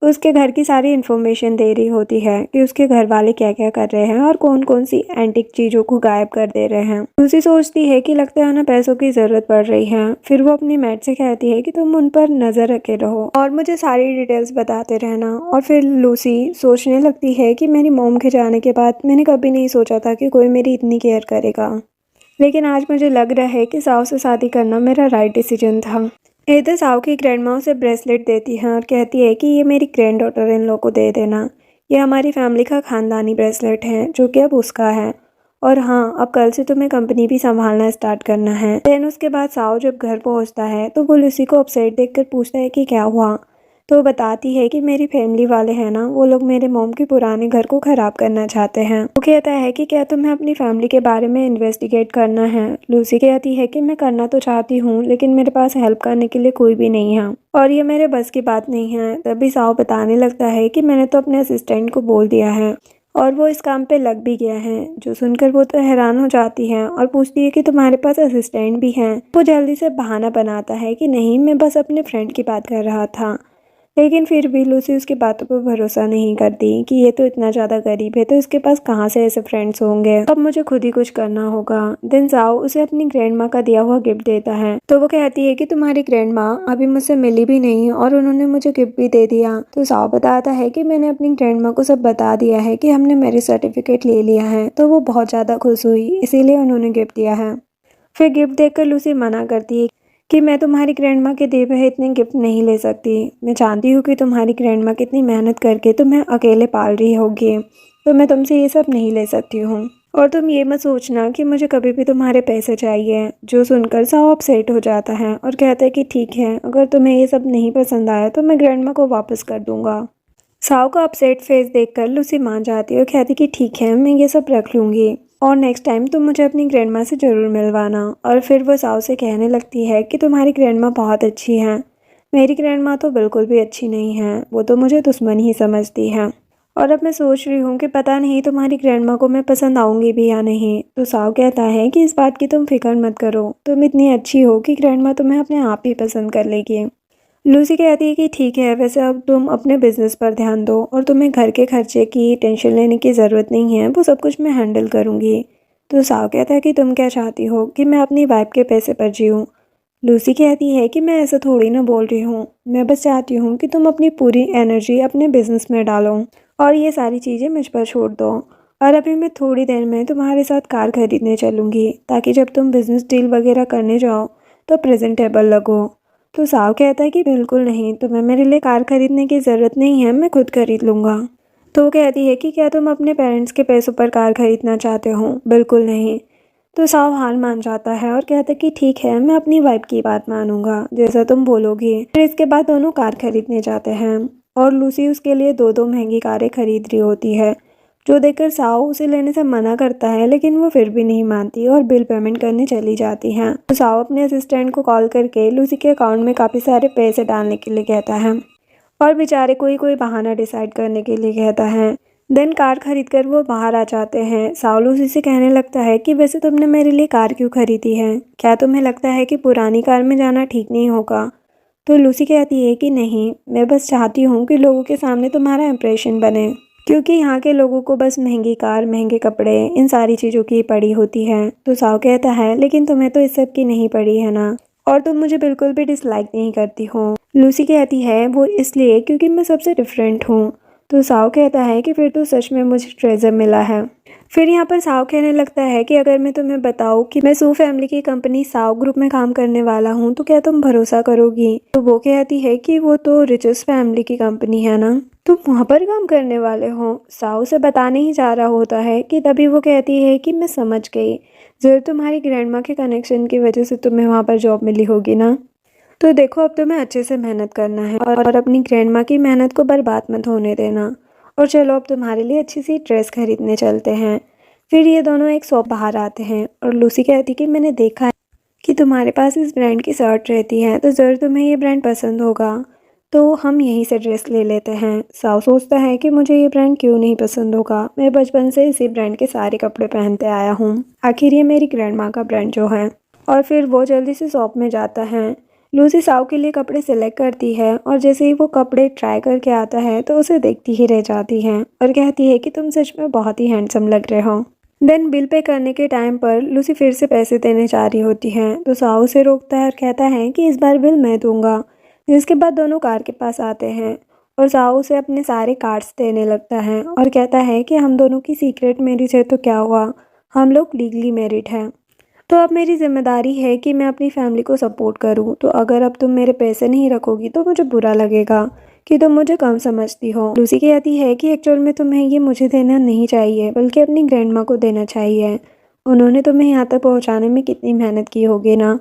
उसके घर की सारी इन्फॉर्मेशन दे रही होती है कि उसके घर वाले क्या क्या कर रहे हैं और कौन कौन सी एंटिक चीज़ों को गायब कर दे रहे हैं। लूसी सोचती है कि लगता है उन्हें पैसों की ज़रूरत पड़ रही है। फिर वो अपनी मैड से कहती है कि तुम उन पर नज़र रखे रहो और मुझे सारी डिटेल्स बताते रहना। और फिर लूसी सोचने लगती है कि मेरी मॉम के जाने के बाद मैंने कभी नहीं सोचा था कि कोई मेरी इतनी केयर करेगा, लेकिन आज मुझे लग रहा है कि साव से शादी करना मेरा राइट डिसीजन था। इधर साव की ग्रैंडमा उसे ब्रेसलेट देती है और कहती है कि ये मेरी ग्रैंड डॉटर इन लोग को दे देना, ये हमारी फैमिली का खानदानी ब्रेसलेट है जो कि अब उसका है। और हाँ, अब कल से तुम्हें कंपनी भी संभालना स्टार्ट करना है। देन उसके बाद साव जब घर पहुंचता है तो वो लूसी को अपसेट देखकर पूछता है कि क्या हुआ। तो वो बताती है कि मेरी फैमिली वाले हैं ना, वो लोग मेरे मॉम के पुराने घर को ख़राब करना चाहते हैं। वो कहता है कि क्या तुम्हें अपनी फैमिली के बारे में इन्वेस्टिगेट करना है? लूसी कहती है कि मैं करना तो चाहती हूँ, लेकिन मेरे पास हेल्प करने के लिए कोई भी नहीं है और ये मेरे बस की बात नहीं है। तभी साव बताने लगता है कि मैंने तो अपने असिस्टेंट को बोल दिया है और वो इस काम पे लग भी गया है। जो सुनकर वो तो हैरान हो जाती है और पूछती है कि तुम्हारे पास असिस्टेंट भी हैं। वो जल्दी से बहाना बनाता है कि नहीं, मैं बस अपने फ्रेंड की बात कर रहा था, लेकिन फिर भी लूसी उसकी बातों पर भरोसा नहीं करती कि ये तो इतना ज़्यादा गरीब है तो इसके पास कहाँ से ऐसे फ्रेंड्स होंगे, अब मुझे खुद ही कुछ करना होगा। देन साव उसे अपनी ग्रैंड माँ का दिया हुआ गिफ्ट देता है। तो वो कहती है कि तुम्हारी ग्रैंड माँ अभी मुझसे मिली भी नहीं और उन्होंने मुझे गिफ्ट भी दे दिया। तो साव बताता है कि मैंने अपनी ग्रैंड माँ को सब बता दिया है कि हमने मैरिज सर्टिफिकेट ले लिया है, तो वो बहुत ज़्यादा खुश हुई, इसीलिए उन्होंने गिफ्ट दिया है। फिर गिफ्ट देखकर लूसी मना करती है कि मैं तुम्हारी ग्रैंडमा के दिए हुए इतने गिफ्ट नहीं ले सकती, मैं जानती हूँ कि तुम्हारी ग्रैंडमा कितनी मेहनत करके तुम्हें अकेले पाल रही होगी, तो मैं तुमसे ये सब नहीं ले सकती हूँ और तुम ये मत सोचना कि मुझे कभी भी तुम्हारे पैसे चाहिए। जो सुनकर साव अपसेट हो जाता है और कहता है कि ठीक है, अगर तुम्हें ये सब नहीं पसंद आया तो मैं ग्रैंडमा को वापस कर दूंगा। साव का अपसेट फेस देखकर लूसी मान जाती है और कहती कि ठीक है, मैं ये सब रख लूँगी और नेक्स्ट टाइम तुम मुझे अपनी ग्रैंडमा से ज़रूर मिलवाना। और फिर वो साव से कहने लगती है कि तुम्हारी ग्रैंडमा बहुत अच्छी है, मेरी ग्रैंडमा तो बिल्कुल भी अच्छी नहीं है, वो तो मुझे दुश्मन ही समझती है और अब मैं सोच रही हूँ कि पता नहीं तुम्हारी ग्रैंडमा को मैं पसंद आऊँगी भी या नहीं। तो साव कहता है कि इस बात की तुम फिक्र मत करो, तुम इतनी अच्छी हो कि ग्रैंडमा तुम्हें अपने आप ही पसंद कर लेगी। लूसी कहती है कि ठीक है, वैसे अब तुम अपने बिजनेस पर ध्यान दो और तुम्हें घर के खर्चे की टेंशन लेने की ज़रूरत नहीं है, वो सब कुछ मैं हैंडल करूँगी। तो साव कहता है कि तुम क्या चाहती हो कि मैं अपनी वाइफ के पैसे पर जीऊँ। लूसी कहती है कि मैं ऐसा थोड़ी ना बोल रही हूँ, मैं बस चाहती हूँ कि तुम अपनी पूरी एनर्जी अपने बिजनेस में डालो और ये सारी चीज़ें मुझ पर छोड़ दो। और अभी मैं थोड़ी देर में तुम्हारे साथ कार खरीदने चलूँगी ताकि जब तुम बिजनेस डील वगैरह करने जाओ तो प्रेजेंटेबल लगो। तो साव कहता है कि बिल्कुल नहीं, तुम्हें मेरे लिए कार खरीदने की ज़रूरत नहीं है, मैं खुद खरीद लूँगा। तो वो कहती है कि क्या तुम अपने पेरेंट्स के पैसों पर कार खरीदना चाहते हो? बिल्कुल नहीं। तो साव हार मान जाता है और कहता है कि ठीक है, मैं अपनी वाइफ की बात मानूंगा, जैसा तुम बोलोगी। फिर इसके बाद दोनों कार खरीदने जाते हैं और लूसी उसके लिए दो दो महंगी कारें खरीद रही होती है, जो देखकर साव उसे लेने से मना करता है, लेकिन वो फिर भी नहीं मानती और बिल पेमेंट करने चली जाती हैं। तो साव अपने असिस्टेंट को कॉल करके लूसी के अकाउंट में काफ़ी सारे पैसे डालने के लिए कहता है और बेचारे कोई कोई बहाना डिसाइड करने के लिए कहता है। देन कार खरीदकर वो बाहर आ जाते हैं। साव लूसी से कहने लगता है कि वैसे तुमने मेरे लिए कार क्यों खरीदी है? क्या तुम्हें लगता है कि पुरानी कार में जाना ठीक नहीं होगा? तो लूसी कहती है कि नहीं, मैं बस चाहती हूँ कि लोगों के सामने तुम्हारा इम्प्रेशन बने, क्योंकि यहाँ के लोगों को बस महंगी कार, महंगे कपड़े, इन सारी चीज़ों की पड़ी होती है। तो साव कहता है लेकिन तुम्हें तो इस सब की नहीं पड़ी है ना, और तुम मुझे बिल्कुल भी डिसलाइक नहीं करती हो। लूसी कहती है वो इसलिए क्योंकि मैं सबसे डिफरेंट हूँ। तो साव कहता है कि फिर तो सच में मुझे ट्रेजर मिला है। फिर यहाँ पर साव कहने लगता है कि अगर मैं तुम्हें बताऊँ कि मैं सू फैमिली की कंपनी साव ग्रुप में काम करने वाला हूँ तो क्या तुम भरोसा करोगी? तो वो कहती है कि वो तो रिचेस्ट फैमिली की कंपनी है ना, तुम वहाँ पर काम करने वाले हो। साव उसे बताने ही जा रहा होता है कि तभी वो कहती है कि मैं समझ गई, जरूर तुम्हारी ग्रैंडमा के कनेक्शन की वजह से तुम्हें वहाँ पर जॉब मिली होगी ना। तो देखो अब तुम्हें अच्छे से मेहनत करना है और अपनी ग्रैंडमा की मेहनत को बर्बाद मत होने देना। और चलो अब तुम्हारे लिए अच्छी सी ड्रेस खरीदने चलते हैं। फिर ये दोनों एक शॉप बाहर आते हैं और लूसी कहती कि मैंने देखा है कि तुम्हारे पास इस ब्रांड की शर्ट रहती है, तो ज़रूर तुम्हें ये ब्रांड पसंद होगा, तो हम यहीं से ड्रेस ले लेते हैं। साव सोचता है कि मुझे ये ब्रांड क्यों नहीं पसंद होगा, मैं बचपन से इसी ब्रांड के सारे कपड़े पहनते आया हूँ, आखिर ये मेरी ग्रैंडमा का ब्रांड जो है। और फिर वो जल्दी से शॉप में जाता है। लूसी साव के लिए कपड़े सिलेक्ट करती है और जैसे ही वो कपड़े ट्राई करके आता है तो उसे देखती ही रह जाती है और कहती है कि तुम सच में बहुत ही हैंडसम लग रहे हो। देन बिल पे करने के टाइम पर लूसी फिर से पैसे देने जा रही होती है, तो साव उसे रोकता है और कहता है कि इस बार बिल मैं दूंगा। जिसके बाद दोनों कार के पास आते हैं और साव उसे अपने सारे कार्ड्स देने लगता है और कहता है कि हम दोनों की सीक्रेट मैरिज है तो क्या हुआ, हम लोग लीगली मैरिड हैं। तो अब मेरी जिम्मेदारी है कि मैं अपनी फैमिली को सपोर्ट करूं, तो अगर अब तुम मेरे पैसे नहीं रखोगी तो मुझे बुरा लगेगा कि तुम मुझे कम समझती हो। लूसी कहती है कि एक्चुअल में तुम्हें ये मुझे देना नहीं चाहिए बल्कि अपनी ग्रैंडमा को देना चाहिए, उन्होंने तुम्हें यहाँ तक पहुँचाने में कितनी मेहनत की होगी ना,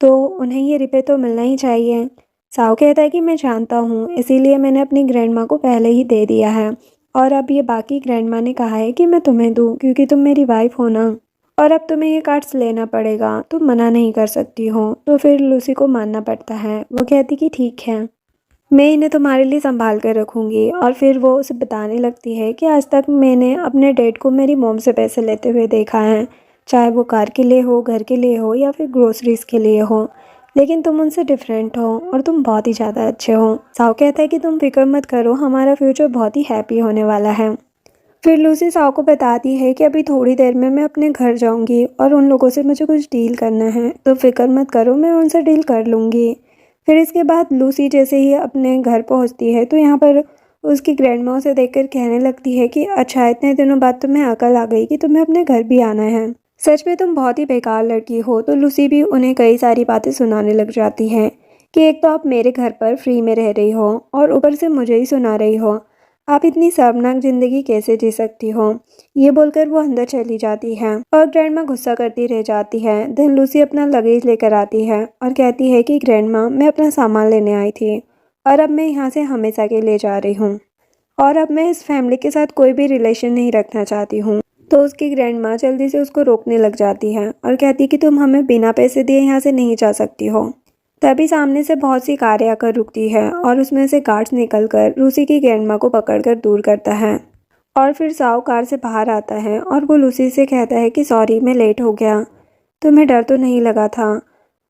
तो उन्हें ये रिपे तो मिलना ही चाहिए। साव कहता है कि मैं जानता हूँ, इसीलिए मैंने अपनी ग्रैंडमा को पहले ही दे दिया है और अब ये बाकी ग्रैंडमा ने कहा है कि मैं तुम्हें दूँ क्योंकि तुम मेरी वाइफ हो ना, और अब तुम्हें ये कार्ड्स लेना पड़ेगा, तुम मना नहीं कर सकती हो। तो फिर लूसी को मानना पड़ता है। वो कहती कि ठीक है, मैं इन्हें तुम्हारे लिए संभाल कर रखूँगी। और फिर वो उसे बताने लगती है कि आज तक मैंने अपने डैड को मेरी मॉम से पैसे लेते हुए देखा है, चाहे वो कार के लिए हो, घर के लिए हो या फिर ग्रोसरीज के लिए हो, लेकिन तुम उनसे डिफरेंट हो और तुम बहुत ही ज़्यादा अच्छे हो। साव कहता है कि तुम फिक्र मत करो, हमारा फ्यूचर बहुत ही हैप्पी होने वाला है। फिर लूसी साव को बताती है कि अभी थोड़ी देर में मैं अपने घर जाऊंगी और उन लोगों से मुझे कुछ डील करना है, तो फिक्र मत करो, मैं उनसे डील कर लूँगी। फिर इसके बाद लूसी जैसे ही अपने घर पहुंचती है तो यहाँ पर उसकी ग्रैंडमा उसे देखकर कहने लगती है कि अच्छा, इतने दिनों बाद तुम्हें अकल आ गई कि तुम्हें अपने घर भी आना है, सच में तुम बहुत ही बेकार लड़की हो। तो लूसी भी उन्हें कई सारी बातें सुनाने लग जाती है कि एक तो आप मेरे घर पर फ्री में रह रही हो और ऊपर से मुझे ही सुना रही हो, आप इतनी शर्मनाक जिंदगी कैसे जी सकती हो। ये बोलकर वो अंदर चली जाती है और ग्रैंडमा गुस्सा करती रह जाती है। देन लूसी अपना लगेज लेकर आती है और कहती है कि ग्रैंडमा, मैं अपना सामान लेने आई थी और अब मैं यहाँ से हमेशा के लिए जा रही हूँ और अब मैं इस फैमिली के साथ कोई भी रिलेशन नहीं रखना चाहती हूँ। तो उसकी ग्रैंडमा जल्दी से उसको रोकने लग जाती है और कहती कि तुम हमें बिना पैसे दिए यहाँ से नहीं जा सकती हो। तभी सामने से बहुत सी कारें आकर रुकती है और उसमें से गार्ड्स निकलकर लूसी की ग्रैंडमा को पकड़कर दूर करता है। और फिर साव कार से बाहर आता है और वो लूसी से कहता है कि सॉरी, मैं लेट हो गया, तुम्हें डर तो नहीं लगा था।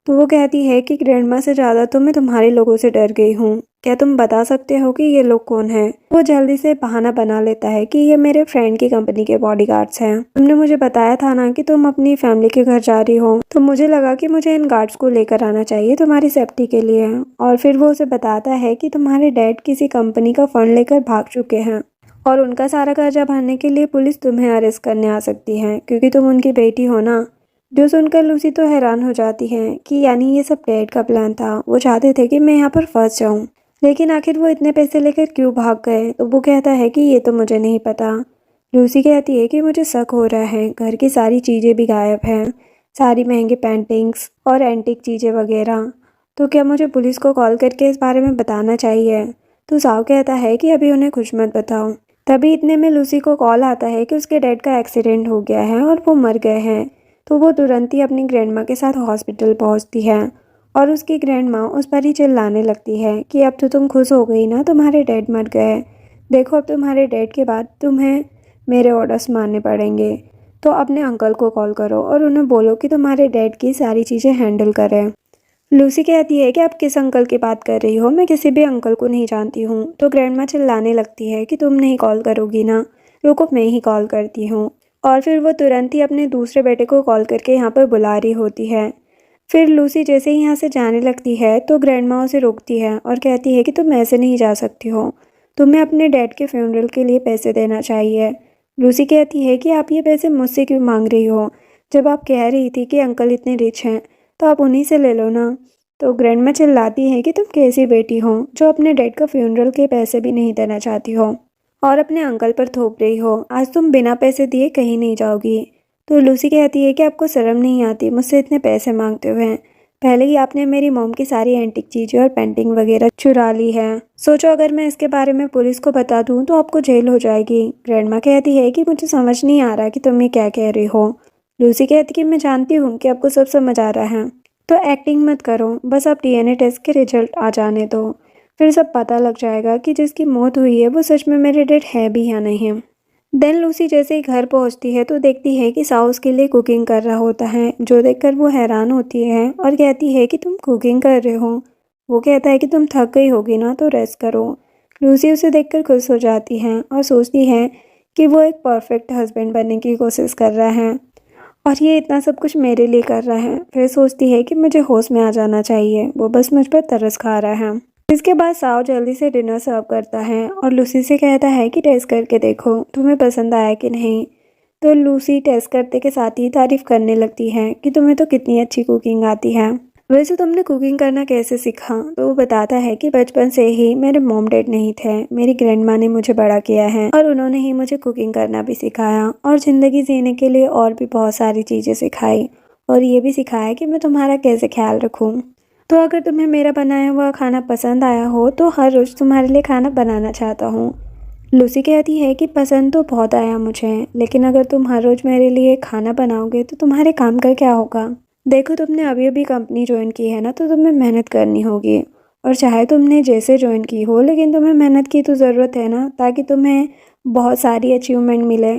तो वो कहती है कि ग्रैंडमा से ज़्यादा तो मैं तुम्हारे लोगों से डर गई हूँ, क्या तुम बता सकते हो कि ये लोग कौन हैं? वो जल्दी से बहाना बना लेता है कि ये मेरे फ्रेंड की कंपनी के बॉडीगार्ड्स हैं। तुमने मुझे बताया था ना कि तुम अपनी फैमिली के घर जा रही हो, तो मुझे लगा कि मुझे इन गार्ड्स को लेकर आना चाहिए तुम्हारी सेफ्टी के लिए। और फिर वो उसे बताता है कि तुम्हारे डैड किसी कंपनी का फंड लेकर भाग चुके हैं और उनका सारा कर्जा भरने के लिए पुलिस तुम्हें अरेस्ट करने आ सकती है, क्योंकि तुम उनकी बेटी हो ना। जो सुनकर लूसी तो हैरान हो जाती है कि यानी ये सब डैड का प्लान था। वो चाहते थे कि मैं यहाँ पर फंस जाऊँ, लेकिन आखिर वो इतने पैसे लेकर क्यों भाग गए? तो वो कहता है कि ये तो मुझे नहीं पता। लूसी कहती है कि मुझे शक हो रहा है, घर की सारी चीज़ें भी गायब हैं, सारी महंगी पेंटिंग्स और एंटीक चीज़ें वगैरह। तो क्या मुझे पुलिस को कॉल करके इस बारे में बताना चाहिए? तो साव कहता है कि अभी उन्हें कुछ मत बताओ। तभी इतने में लूसी को कॉल आता है कि उसके डैड का एक्सीडेंट हो गया है और वो मर गए हैं। तो वो तुरंत ही अपनी ग्रैंडमा के साथ हॉस्पिटल पहुंचती है और उसकी ग्रैंडमा उस पर ही चिल्लाने लगती है कि अब तो तुम खुश हो गई ना, तुम्हारे डैड मर गए। देखो, अब तुम्हारे डैड के बाद तुम्हें मेरे ऑर्डर्स मानने पड़ेंगे। तो अपने अंकल को कॉल करो और उन्हें बोलो कि तुम्हारे डैड की सारी चीज़ें हैंडल करें। लूसी कहती है कि आप किस अंकल की बात कर रही हो? मैं किसी भी अंकल को नहीं जानती हूँ। तो ग्रैंडमा चिल्लाने लगती है कि तुम नहीं कॉल करोगी ना, रुको मैं ही कॉल करती हूँ। और फिर वो तुरंत ही अपने दूसरे बेटे को कॉल करके यहाँ पर बुला रही होती है। फिर लूसी जैसे ही यहाँ से जाने लगती है तो ग्रैंडमा उसे रोकती है और कहती है कि तुम ऐसे नहीं जा सकती हो, तुम्हें अपने डैड के फ्यूनरल के लिए पैसे देना चाहिए। लूसी कहती है कि आप ये पैसे मुझसे क्यों मांग रही हो, जब आप कह रही थी कि अंकल इतने रिच हैं तो आप उन्हीं से ले लो ना। तो ग्रैंडमा चिल्लाती है कि तुम कैसी बेटी हो जो अपने डैड का फ्यूनरल के पैसे भी नहीं देना चाहती हो और अपने अंकल पर थोप रही हो। आज तुम बिना पैसे दिए कहीं नहीं जाओगी। तो लूसी कहती है कि आपको शर्म नहीं आती मुझसे इतने पैसे मांगते हुए? पहले ही आपने मेरी मॉम की सारी एंटिक चीज़ें और पेंटिंग वगैरह चुरा ली है। सोचो अगर मैं इसके बारे में पुलिस को बता दूं तो आपको जेल हो जाएगी। ग्रैंडमा कहती है कि मुझे समझ नहीं आ रहा कि तुम ये क्या कह रही हो। लूसी कहती कि मैं जानती हूँ कि आपको सब समझ आ रहा है, तो एक्टिंग मत करो, बस आप डीएनए टेस्ट के रिजल्ट आ जाने दो, फिर सब पता लग जाएगा कि जिसकी मौत हुई है वो सच में मेरे डैड है भी या नहीं। देन लूसी जैसे ही घर पहुंचती है तो देखती है कि साउ उसके लिए कुकिंग कर रहा होता है, जो देखकर वो हैरान होती है और कहती है कि तुम कुकिंग कर रहे हो? वो कहता है कि तुम थक गई होगी ना, तो रेस्ट करो। लूसी उसे देखकर खुश हो जाती है और सोचती है कि वो एक परफेक्ट हस्बैंड बनने की कोशिश कर रहा है और ये इतना सब कुछ मेरे लिए कर रहा है। फिर सोचती है कि मुझे होश में आ जाना चाहिए, वो बस मुझ पर तरस खा रहा है। इसके बाद साव जल्दी से डिनर सर्व करता है और लूसी से कहता है कि टेस्ट करके देखो तुम्हें पसंद आया कि नहीं। तो लूसी टेस्ट करते के साथ ही तारीफ करने लगती है कि तुम्हें तो कितनी अच्छी कुकिंग आती है। वैसे तुमने कुकिंग करना कैसे सीखा? तो वो बताता है कि बचपन से ही मेरे मॉम डैड नहीं थे, मेरी ग्रैंडमा ने मुझे बड़ा किया है और उन्होंने ही मुझे कुकिंग करना भी सिखाया और ज़िंदगी जीने के लिए और भी बहुत सारी चीज़ें सिखाई और ये भी सिखाया कि मैं तुम्हारा कैसे ख्याल रखूँ। तो अगर तुम्हें मेरा बनाया हुआ खाना पसंद आया हो तो हर रोज़ तुम्हारे लिए खाना बनाना चाहता हूँ। लूसी कहती है कि पसंद तो बहुत आया मुझे, लेकिन अगर तुम हर रोज़ मेरे लिए खाना बनाओगे तो तुम्हारे काम का क्या होगा? देखो, तुमने अभी अभी कंपनी ज्वाइन की है ना, तो तुम्हें मेहनत करनी होगी और चाहे तुमने जैसे ज्वाइन की हो, लेकिन तुम्हें मेहनत की तो ज़रूरत है ना, ताकि तुम्हें बहुत सारी अचीवमेंट मिले।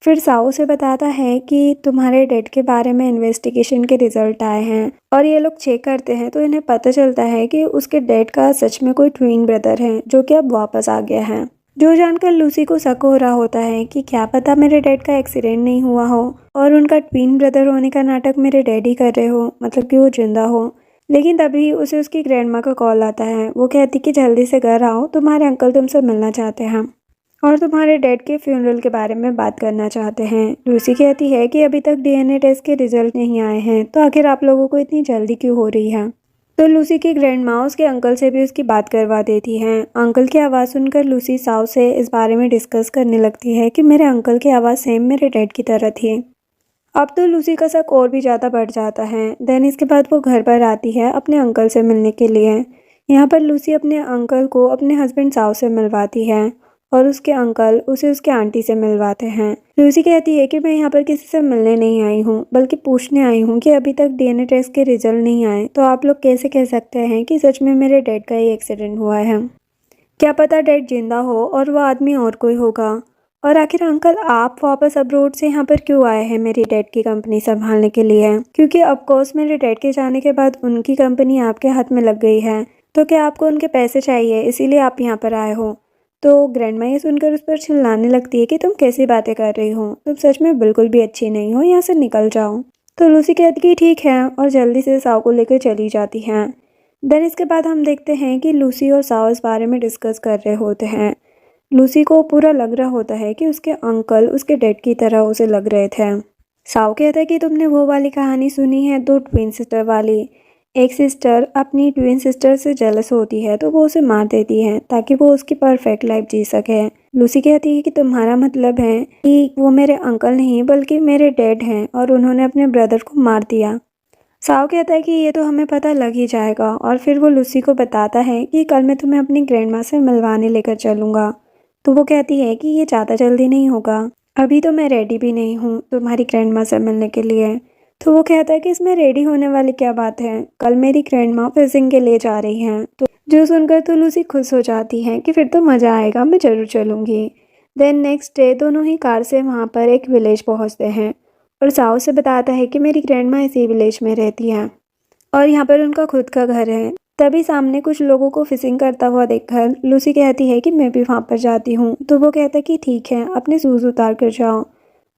फिर साउ से बताता है कि तुम्हारे डैड के बारे में इन्वेस्टिगेशन के रिजल्ट आए हैं और ये लोग चेक करते हैं तो इन्हें पता चलता है कि उसके डैड का सच में कोई ट्विन ब्रदर है जो कि अब वापस आ गया है। जो जानकर लूसी को शक हो रहा होता है कि क्या पता मेरे डैड का एक्सीडेंट नहीं हुआ हो और उनका ट्विन ब्रदर होने का नाटक मेरे डैडी कर रहे हो, मतलब कि वो जिंदा हो। लेकिन तभी उसे उसकी ग्रैंडमा का कॉल आता है। वो कहती कि जल्दी से घर आओ, तुम्हारे अंकल तुमसे मिलना चाहते हैं और तुम्हारे डैड के फ्यूनरल के बारे में बात करना चाहते हैं। लूसी कहती है कि अभी तक डीएनए टेस्ट के रिजल्ट नहीं आए हैं, तो आखिर आप लोगों को इतनी जल्दी क्यों हो रही है? तो लूसी की ग्रैंडमा उसके अंकल से भी उसकी बात करवा देती हैं। अंकल की आवाज़ सुनकर लूसी साउ से इस बारे में डिस्कस करने लगती है कि मेरे अंकल की आवाज़ सेम मेरे डैड की तरह थी। अब तो लूसी का शक और भी ज़्यादा बढ़ जाता है। देन इसके बाद वो घर पर आती है अपने अंकल से मिलने के लिए। यहाँ पर लूसी अपने अंकल को अपने हस्बैंड साउ से मिलवाती है और उसके अंकल उसे उसके आंटी से मिलवाते हैं। लूसी कहती है कि मैं यहाँ पर किसी से मिलने नहीं आई हूँ, बल्कि पूछने आई हूँ कि अभी तक डीएनए टेस्ट के रिजल्ट नहीं आए, तो आप लोग कैसे कह सकते हैं कि सच में मेरे डैड का ही एक्सीडेंट हुआ है? क्या पता डैड जिंदा हो और वो आदमी और कोई होगा। और आखिर अंकल आप वापस अब्रोड से यहाँ पर क्यों आए हैं मेरी डैड की कंपनी संभालने के लिए? क्योंकि ऑफकोर्स मेरे डैड के जाने के बाद उनकी कंपनी आपके हाथ में लग गई है। तो क्या आपको उनके पैसे चाहिए इसीलिए आप यहाँ पर आए हो? तो ग्रैंडमा ये सुनकर उस पर चिल्लाने लगती है कि तुम कैसी बातें कर रही हो, तुम सच में बिल्कुल भी अच्छी नहीं हो, यहाँ से निकल जाओ। तो लूसी कहती कि ठीक है और जल्दी से साओ को लेकर चली जाती हैं। देन इसके बाद हम देखते हैं कि लूसी और साओ इस बारे में डिस्कस कर रहे होते हैं। लूसी को पूरा लग रहा होता है कि उसके अंकल उसके डैड की तरह उसे लग रहे थे। साओ कहता है कि तुमने वो वाली कहानी सुनी है, दो ट्विन सिस्टर वाली। एक सिस्टर अपनी ट्विन सिस्टर से जेलस होती है तो वो उसे मार देती है ताकि वो उसकी परफेक्ट लाइफ जी सके। लूसी कहती है कि तुम्हारा मतलब है कि वो मेरे अंकल नहीं बल्कि मेरे डैड हैं और उन्होंने अपने ब्रदर को मार दिया। साओ कहता है कि ये तो हमें पता लग ही जाएगा और फिर वो लूसी को बताता है कि कल मैं तुम्हें अपनी ग्रैंडमा से मिलवाने लेकर चलूँगा। तो वो कहती है कि ये ज़्यादा जल्दी नहीं होगा, अभी तो मैं रेडी भी नहीं हूँ तुम्हारी ग्रैंडमा से मिलने के लिए। तो वो कहता है कि इसमें रेडी होने वाली क्या बात है, कल मेरी ग्रैंडमा फिशिंग के लिए जा रही हैं। तो जो सुनकर तो लूसी खुश हो जाती है कि फिर तो मज़ा आएगा, मैं ज़रूर चलूँगी। देन नेक्स्ट डे दोनों ही कार से वहाँ पर एक विलेज पहुँचते हैं और साओ से बताता है कि मेरी ग्रैंडमा इसी विलेज में रहती है और यहाँ पर उनका खुद का घर है। तभी सामने कुछ लोगों को फिशिंग करता हुआ देखकर लूसी कहती है कि मैं भी वहाँ पर जाती हूँ। तो वो कहता है कि ठीक है, अपने शूज़ उतार कर जाओ।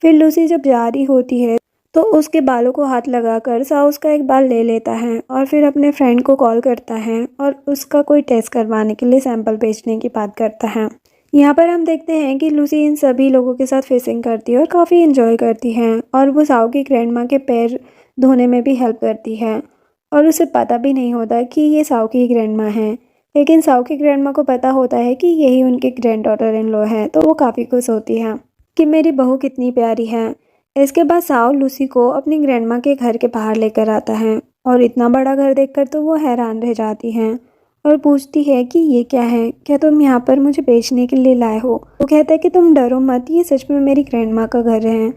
फिर लूसी जब जा रही होती है तो उसके बालों को हाथ लगाकर साओ उसका एक बाल ले लेता है और फिर अपने फ्रेंड को कॉल करता है और उसका कोई टेस्ट करवाने के लिए सैंपल भेजने की बात करता है। यहाँ पर हम देखते हैं कि लूसी इन सभी लोगों के साथ फिशिंग करती है और काफ़ी इंजॉय करती है और वो साओ की ग्रैंडमा के पैर धोने में भी हेल्प करती है और उसे पता भी नहीं होता कि ये साओ की ग्रैंडमा है। लेकिन साओ की ग्रैंडमा को पता होता है कि यही उनके ग्रैंड डॉटर इन लॉ है, तो वो काफ़ी खुश होती है कि मेरी बहू कितनी प्यारी है। इसके बाद साओ लूसी को अपनी ग्रैंडमा के घर के बाहर लेकर आता है और इतना बड़ा घर देखकर तो वो हैरान रह जाती हैं और पूछती है कि ये क्या है, क्या तुम यहाँ पर मुझे बेचने के लिए लाए हो? वो कहता है कि तुम डरो मत, ये सच में मेरी ग्रैंडमा का घर है,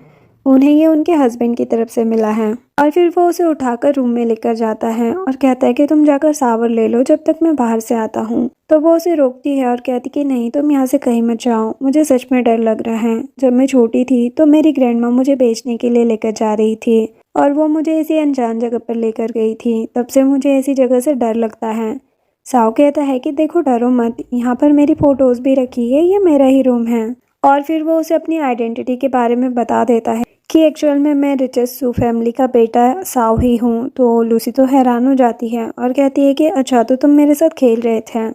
उन्हें ये उनके हस्बैंड की तरफ से मिला है। और फिर वो उसे उठाकर रूम में लेकर जाता है और कहता है कि तुम जाकर शावर ले लो जब तक मैं बाहर से आता हूँ। तो वो उसे रोकती है और कहती कि नहीं, तुम यहाँ से कहीं मत जाओ, मुझे सच में डर लग रहा है। जब मैं छोटी थी तो मेरी ग्रैंडमा मुझे बेचने के लिए लेकर जा रही थी और वो मुझे इसी अनजान जगह पर लेकर गई थी, तब से मुझे ऐसी जगह से डर लगता है। साओ कहता है कि देखो डरो मत, यहाँ पर मेरी फ़ोटोज़ भी रखी है, ये मेरा ही रूम है। और फिर वो उसे अपनी आइडेंटिटी के बारे में बता देता है कि एक्चुअल में मैं रिचेस्ट सू फैमिली का बेटा साओ ही हूँ। तो लूसी तो हैरान हो जाती है और कहती है कि अच्छा, तो तुम मेरे साथ खेल रहे थे,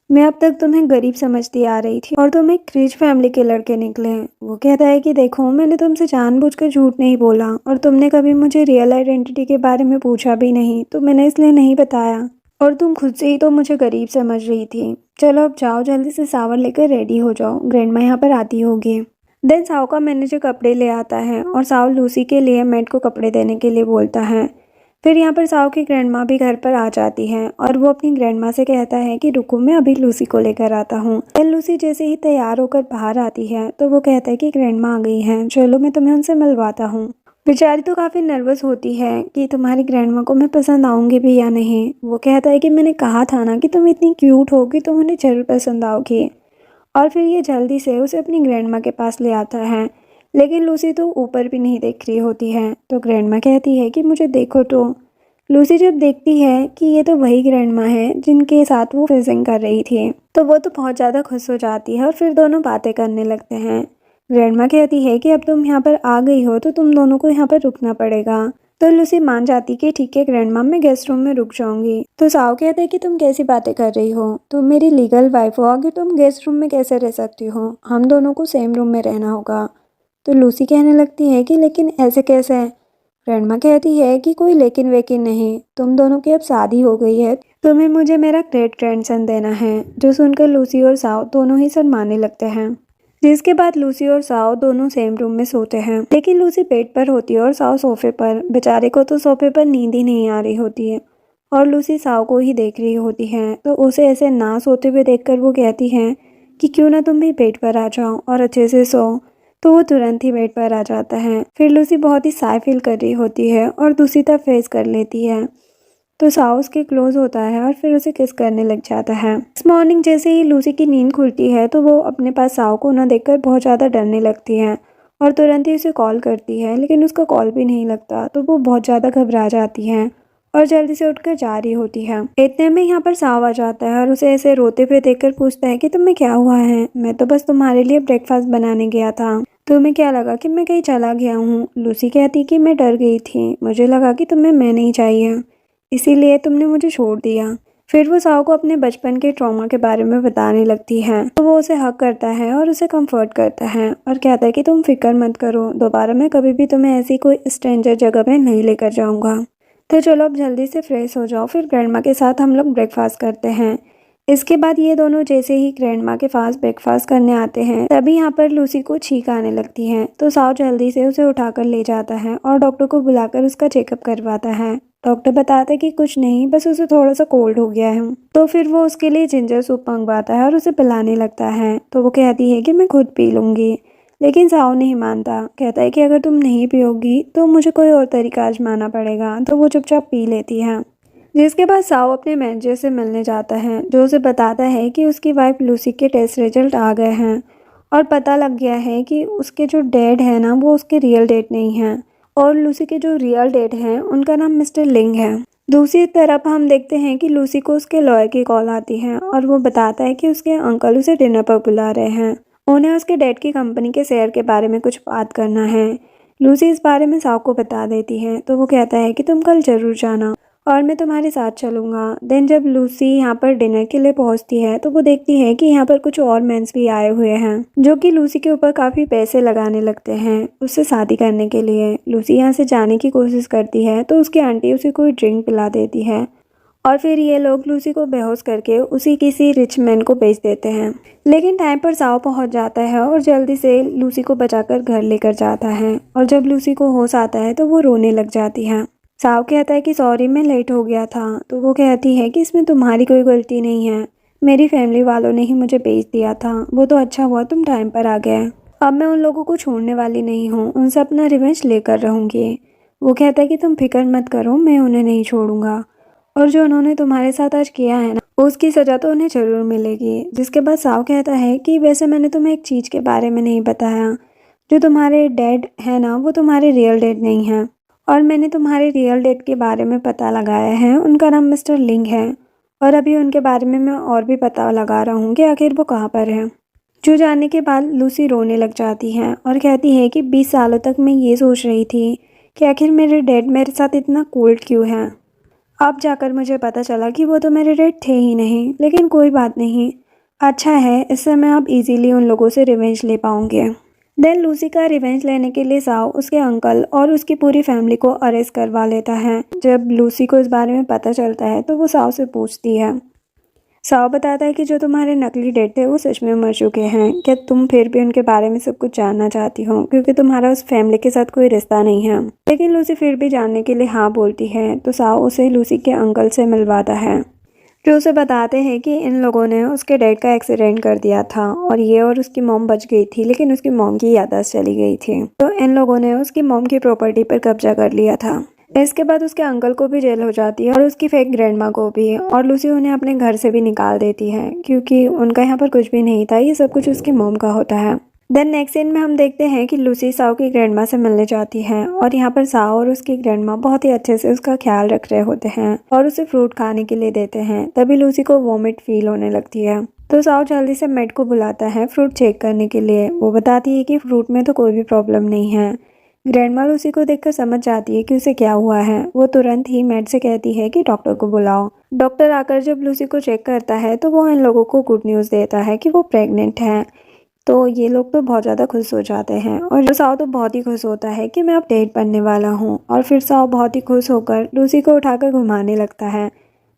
मैं अब तक तुम्हें गरीब समझती आ रही थी और तुम एक रिच फैमिली के लड़के निकले। वो कहता है कि देखो, मैंने तुमसे जानबूझकर झूठ नहीं बोला और तुमने कभी मुझे रियल आइडेंटिटी के बारे में पूछा भी नहीं, तो मैंने इसलिए नहीं बताया और तुम खुद से ही तो मुझे गरीब समझ रही थी। चलो अब जाओ, जल्दी से शावर लेकर रेडी हो जाओ, ग्रैंडमा यहाँ पर आती होगी। देन साओ का मैनेजर कपड़े ले आता है और साओ लूसी के लिए मैट को कपड़े देने के लिए बोलता है। फिर यहाँ पर साओ की ग्रैंडमा भी घर पर आ जाती है और वो अपनी ग्रैंडमा से कहता है कि रुको, मैं अभी लूसी को लेकर आता हूँ। देन लूसी जैसे ही तैयार होकर बाहर आती है तो वो कहता है कि ग्रैंडमा आ गई हैं, चलो मैं तुम्हें उनसे मिलवाता हूँ। बेचारी तो काफ़ी नर्वस होती है कि तुम्हारी ग्रैंडमा को मैं पसंद आऊँगी भी या नहीं। वो कहता है कि मैंने कहा था ना कि तुम इतनी क्यूट होगी, तुम उन्हें जरूर पसंद आओगी। और फिर ये जल्दी से उसे अपनी ग्रैंडमा के पास ले आता है, लेकिन लूसी तो ऊपर भी नहीं देख रही होती है। तो ग्रैंडमा कहती है कि मुझे देखो। तो लूसी जब देखती है कि ये तो वही ग्रैंडमा है जिनके साथ वो फिशिंग कर रही थी, तो वो तो बहुत ज़्यादा खुश हो जाती है और फिर दोनों बातें करने लगते हैं। ग्रैंडमा कहती है कि अब तुम यहाँ पर आ गई हो तो तुम दोनों को यहाँ पर रुकना पड़ेगा। तो लूसी मान जाती कि ठीक है ग्रैंडमा, मैं गेस्ट रूम में रुक जाऊंगी। तो साओ कहते हैं कि तुम कैसी बातें कर रही हो, तुम मेरी लीगल वाइफ हो, आगे तुम गेस्ट रूम में कैसे रह सकती हो, हम दोनों को सेम रूम में रहना होगा। तो लूसी कहने लगती है कि लेकिन ऐसे कैसे? ग्रैंडमा कहती है कि कोई लेकिन वेकिन नहीं, तुम दोनों की अब शादी हो गई है, तुम्हें मुझे मेरा ग्रेट ग्रैंडसन देना है। जो सुनकर लूसी और साओ दोनों ही शर्माने लगते हैं। जिसके बाद लूसी और साओ दोनों सेम रूम में सोते हैं, लेकिन लूसी बेड पर होती है और साओ सोफे पर। बेचारे को तो सोफे पर नींद ही नहीं आ रही होती है और लूसी साओ को ही देख रही होती है। तो उसे ऐसे ना सोते हुए देखकर वो कहती है कि क्यों ना तुम भी बेड पर आ जाओ और अच्छे से सो। तो वो तुरंत ही बेड पर आ जाता है। फिर लूसी बहुत ही साय फील कर रही होती है और दूसरी तरफ फेस कर लेती है। तो साओ उसके क्लोज होता है और फिर उसे किस करने लग जाता है। इस मॉर्निंग जैसे ही लूसी की नींद खुलती है तो वो अपने पास साओ को न देखकर बहुत ज़्यादा डरने लगती है और तुरंत ही उसे कॉल करती है, लेकिन उसका कॉल भी नहीं लगता। तो वो बहुत ज़्यादा घबरा जाती है और जल्दी से उठकर जा रही होती है। इतने में यहाँ पर साव आ जाता है और उसे ऐसे रोते हुए देखकर पूछता है कि तुम्हें क्या हुआ है? मैं तो बस तुम्हारे लिए ब्रेकफास्ट बनाने गया था। तुम्हें क्या लगा कि मैं कहीं चला गया हूँ? लूसी कहती कि मैं डर गई थी, मुझे लगा कि तुम्हें मैं नहीं चाहिए, इसीलिए तुमने मुझे छोड़ दिया। फिर वो साव को अपने बचपन के ट्रॉमा के बारे में बताने लगती है, तो वो उसे हक करता है और उसे कंफर्ट करता है और कहता है कि तुम फिक्र मत करो, दोबारा मैं कभी भी तुम्हें ऐसी कोई स्ट्रेंजर जगह पे नहीं लेकर जाऊंगा। तो चलो अब जल्दी से फ्रेश हो जाओ, फिर ग्रैंड माँ के साथ हम लोग ब्रेकफास्ट करते हैं। इसके बाद ये दोनों जैसे ही ग्रैंड माँ के पास ब्रेकफास्ट करने आते हैं, तभी यहाँ पर लूसी को छींक आने लगती है। तो साव जल्दी से उसे उठाकर ले जाता है और डॉक्टर को बुलाकर उसका चेकअप करवाता है। डॉक्टर बताता है कि कुछ नहीं, बस उसे थोड़ा सा कोल्ड हो गया है। तो फिर वो उसके लिए जिंजर सूप मंगवाता है और उसे पिलाने लगता है। तो वो कहती है कि मैं खुद पी लूंगी, लेकिन साव नहीं मानता। कहता है कि अगर तुम नहीं पियोगी तो मुझे कोई और तरीका आजमाना पड़ेगा। तो वो चुपचाप पी लेती है। जिसके बाद साव अपने मैनेजर से मिलने जाता है, जो उसे बताता है कि उसकी वाइफ लूसी के टेस्ट रिजल्ट आ गए हैं और पता लग गया है कि उसके जो डैड है ना, वो उसके रियल डैड नहीं हैं और लूसी के जो रियल डैड हैं उनका नाम मिस्टर लिंग है। दूसरी तरफ हम देखते हैं कि लूसी को उसके लॉयर की कॉल आती है और वो बताता है कि उसके अंकल उसे डिनर पर बुला रहे हैं। उन्हें उसके डैड की कंपनी के शेयर के बारे में कुछ बात करना है। लूसी इस बारे में साव को बता देती है, तो वो कहता है कि तुम कल जरूर जाना और मैं तुम्हारे साथ चलूंगा। देन जब लूसी यहाँ पर डिनर के लिए पहुँचती है, तो वो देखती है कि यहाँ पर कुछ और मेंस भी आए हुए हैं, जो कि लूसी के ऊपर काफ़ी पैसे लगाने लगते हैं उससे शादी करने के लिए। लूसी यहाँ से जाने की कोशिश करती है, तो उसकी आंटी उसे कोई ड्रिंक पिला देती है और फिर ये लोग लूसी को बेहोश करके उसी किसी रिच मैन को बेच देते हैं। लेकिन टाइम पर साव पहुंच जाता है और जल्दी से लूसी को बचाकर घर लेकर जाता है और जब लूसी को होश आता है तो वो रोने लग जाती है। साव कहता है कि सॉरी मैं लेट हो गया था। तो वो कहती है कि इसमें तुम्हारी कोई गलती नहीं है, मेरी फैमिली वालों ने ही मुझे भेज दिया था, वो तो अच्छा हुआ तुम टाइम पर आ गए। अब मैं उन लोगों को छोड़ने वाली नहीं हूँ, उनसे अपना रिवेंज लेकर रहूँगी। वो कहता है कि तुम फिक्र मत करो, मैं उन्हें नहीं छोड़ूंगा और जो उन्होंने तुम्हारे साथ आज किया है ना, उसकी सज़ा तो उन्हें ज़रूर मिलेगी। जिसके बाद साव कहता है कि वैसे मैंने तुम्हें एक चीज़ के बारे में नहीं बताया, जो तुम्हारे डैड है ना, वो तुम्हारे रियल डैड नहीं हैं और मैंने तुम्हारे रियल डैड के बारे में पता लगाया है, उनका नाम मिस्टर लिंग है और अभी उनके बारे में मैं और भी पता लगा रहा हूँ कि आखिर वो कहाँ पर है। जो जानने के बाद लूसी रोने लग जाती है और कहती है कि 20 सालों तक मैं ये सोच रही थी कि आखिर मेरे डैड मेरे साथ इतना कोल्ड क्यों है। अब जाकर मुझे पता चला कि वो तो मेरे डैड थे ही नहीं, लेकिन कोई बात नहीं, अच्छा है, इससे मैं अब इजीली उन लोगों से रिवेंज ले पाऊंगी। देन लूसी का रिवेंज लेने के लिए साव उसके अंकल और उसकी पूरी फैमिली को अरेस्ट करवा लेता है। जब लूसी को इस बारे में पता चलता है तो वो साव से पूछती है। साव बताता है कि जो तुम्हारे नकली डैड थे वो सच में मर चुके हैं, क्या तुम फिर भी उनके बारे में सब कुछ जानना चाहती हो, क्योंकि तुम्हारा उस फैमिली के साथ कोई रिश्ता नहीं है। लेकिन लूसी फिर भी जानने के लिए हाँ बोलती है, तो साव उसे लूसी के अंकल से मिलवाता है, जो उसे बताते हैं कि इन लोगों ने उसके डैड का एक्सीडेंट कर दिया था और ये और उसकी मॉम बच गई थी, लेकिन उसकी मॉम की याददाश्त चली गई थी। तो इन लोगों ने उसकी मॉम की प्रॉपर्टी पर कब्जा कर लिया था। इसके बाद उसके अंकल को भी जेल हो जाती है और उसकी फेक ग्रैंड माँ को भी, और लूसी उन्हें अपने घर से भी निकाल देती है क्योंकि उनका यहाँ पर कुछ भी नहीं था, ये सब कुछ उसकी मॉम का होता है। देन नेक्स्ट सीन में हम देखते हैं कि लूसी साव की ग्रैंड माँ से मिलने जाती है और यहाँ पर साव और उसकी ग्रैंड माँ बहुत ही अच्छे से उसका ख्याल रख रहे होते हैं और उसे फ्रूट खाने के लिए देते हैं। तभी लूसी को वॉमिट फील होने लगती है, तो साव जल्दी से मेड को बुलाता है फ्रूट चेक करने के लिए। वो बताती है कि फ्रूट में तो कोई भी प्रॉब्लम नहीं है। ग्रैंड माँ लूसी को देखकर समझ जाती है कि उसे क्या हुआ है। वो तुरंत ही मेड से कहती है कि डॉक्टर को बुलाओ। डॉक्टर आकर जब लूसी को चेक करता है तो वो इन लोगों को गुड न्यूज़ देता है कि वो प्रेग्नेंट है। तो ये लोग तो बहुत ज़्यादा खुश हो जाते हैं और साव तो बहुत ही खुश होता है कि मैं अब डेट बनने वाला हूँ। और फिर साव बहुत ही खुश होकर लूसी को उठाकर घुमाने लगता है।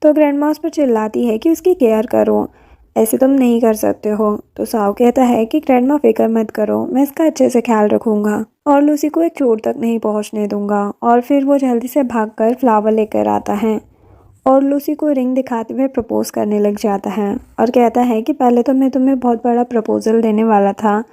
तो ग्रैंड माँ उस पर चिल्लाती है कि उसकी केयर करो, ऐसे तुम नहीं कर सकते हो। तो साव कहता है कि ग्रैंड माँ फिक्र मत करो, मैं इसका अच्छे से ख्याल रखूँगा और लूसी को एक चोट तक नहीं पहुँचने दूंगा। और फिर वो जल्दी से भागकर फ्लावर लेकर आता है और लूसी को रिंग दिखाते हुए प्रपोज करने लग जाता है और कहता है कि पहले तो मैं तुम्हें बहुत बड़ा प्रपोजल देने वाला था,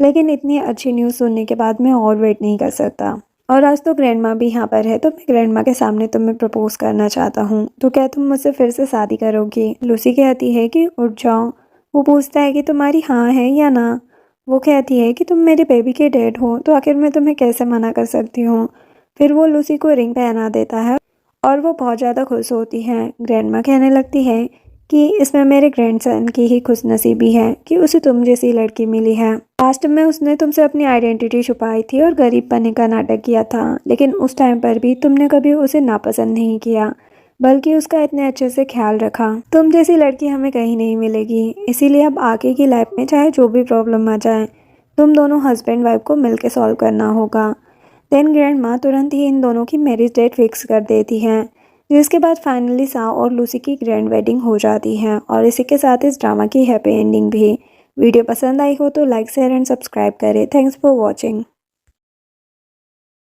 लेकिन इतनी अच्छी न्यूज़ सुनने के बाद मैं और वेट नहीं कर सकता और आज तो ग्रैंड माँ भी यहाँ पर है, तो मैं ग्रैंड माँ के सामने तुम्हें प्रपोज करना चाहता हूँ, तो क्या तुम मुझसे फिर से शादी करोगी। लूसी कहती है कि उठ जाओ। वो पूछता है कि तुम्हारी हाँ है या ना। वो कहती है कि तुम मेरे बेबी के डैड हो, तो आखिर मैं तुम्हें कैसे मना कर सकती हूँ। फिर वो लूसी को रिंग पहना देता है और वो बहुत ज़्यादा खुश होती हैं। ग्रैंडमा कहने लगती है कि इसमें मेरे ग्रैंडसन की ही खुशनसीबी है कि उसे तुम जैसी लड़की मिली है। पास्ट में उसने तुमसे अपनी आइडेंटिटी छुपाई थी और गरीब बनने का नाटक किया था, लेकिन उस टाइम पर भी तुमने कभी उसे नापसंद नहीं किया, बल्कि उसका इतने अच्छे से ख्याल रखा। तुम जैसी लड़की हमें कहीं नहीं मिलेगी, इसीलिए अब आगे की लाइफ में चाहे जो भी प्रॉब्लम आ जाए, तुम दोनों हस्बैंड वाइफ को मिलकर सॉल्व करना होगा। देन ग्रैंडमा तुरंत ही इन दोनों की मैरिज डेट फिक्स कर देती हैं, जिसके बाद फाइनली सा और लूसी की ग्रैंड वेडिंग हो जाती है। और इसी के साथ इस ड्रामा की हैप्पी एंडिंग भी। वीडियो पसंद आई हो तो लाइक शेयर एंड सब्सक्राइब करें। Thanks for watching.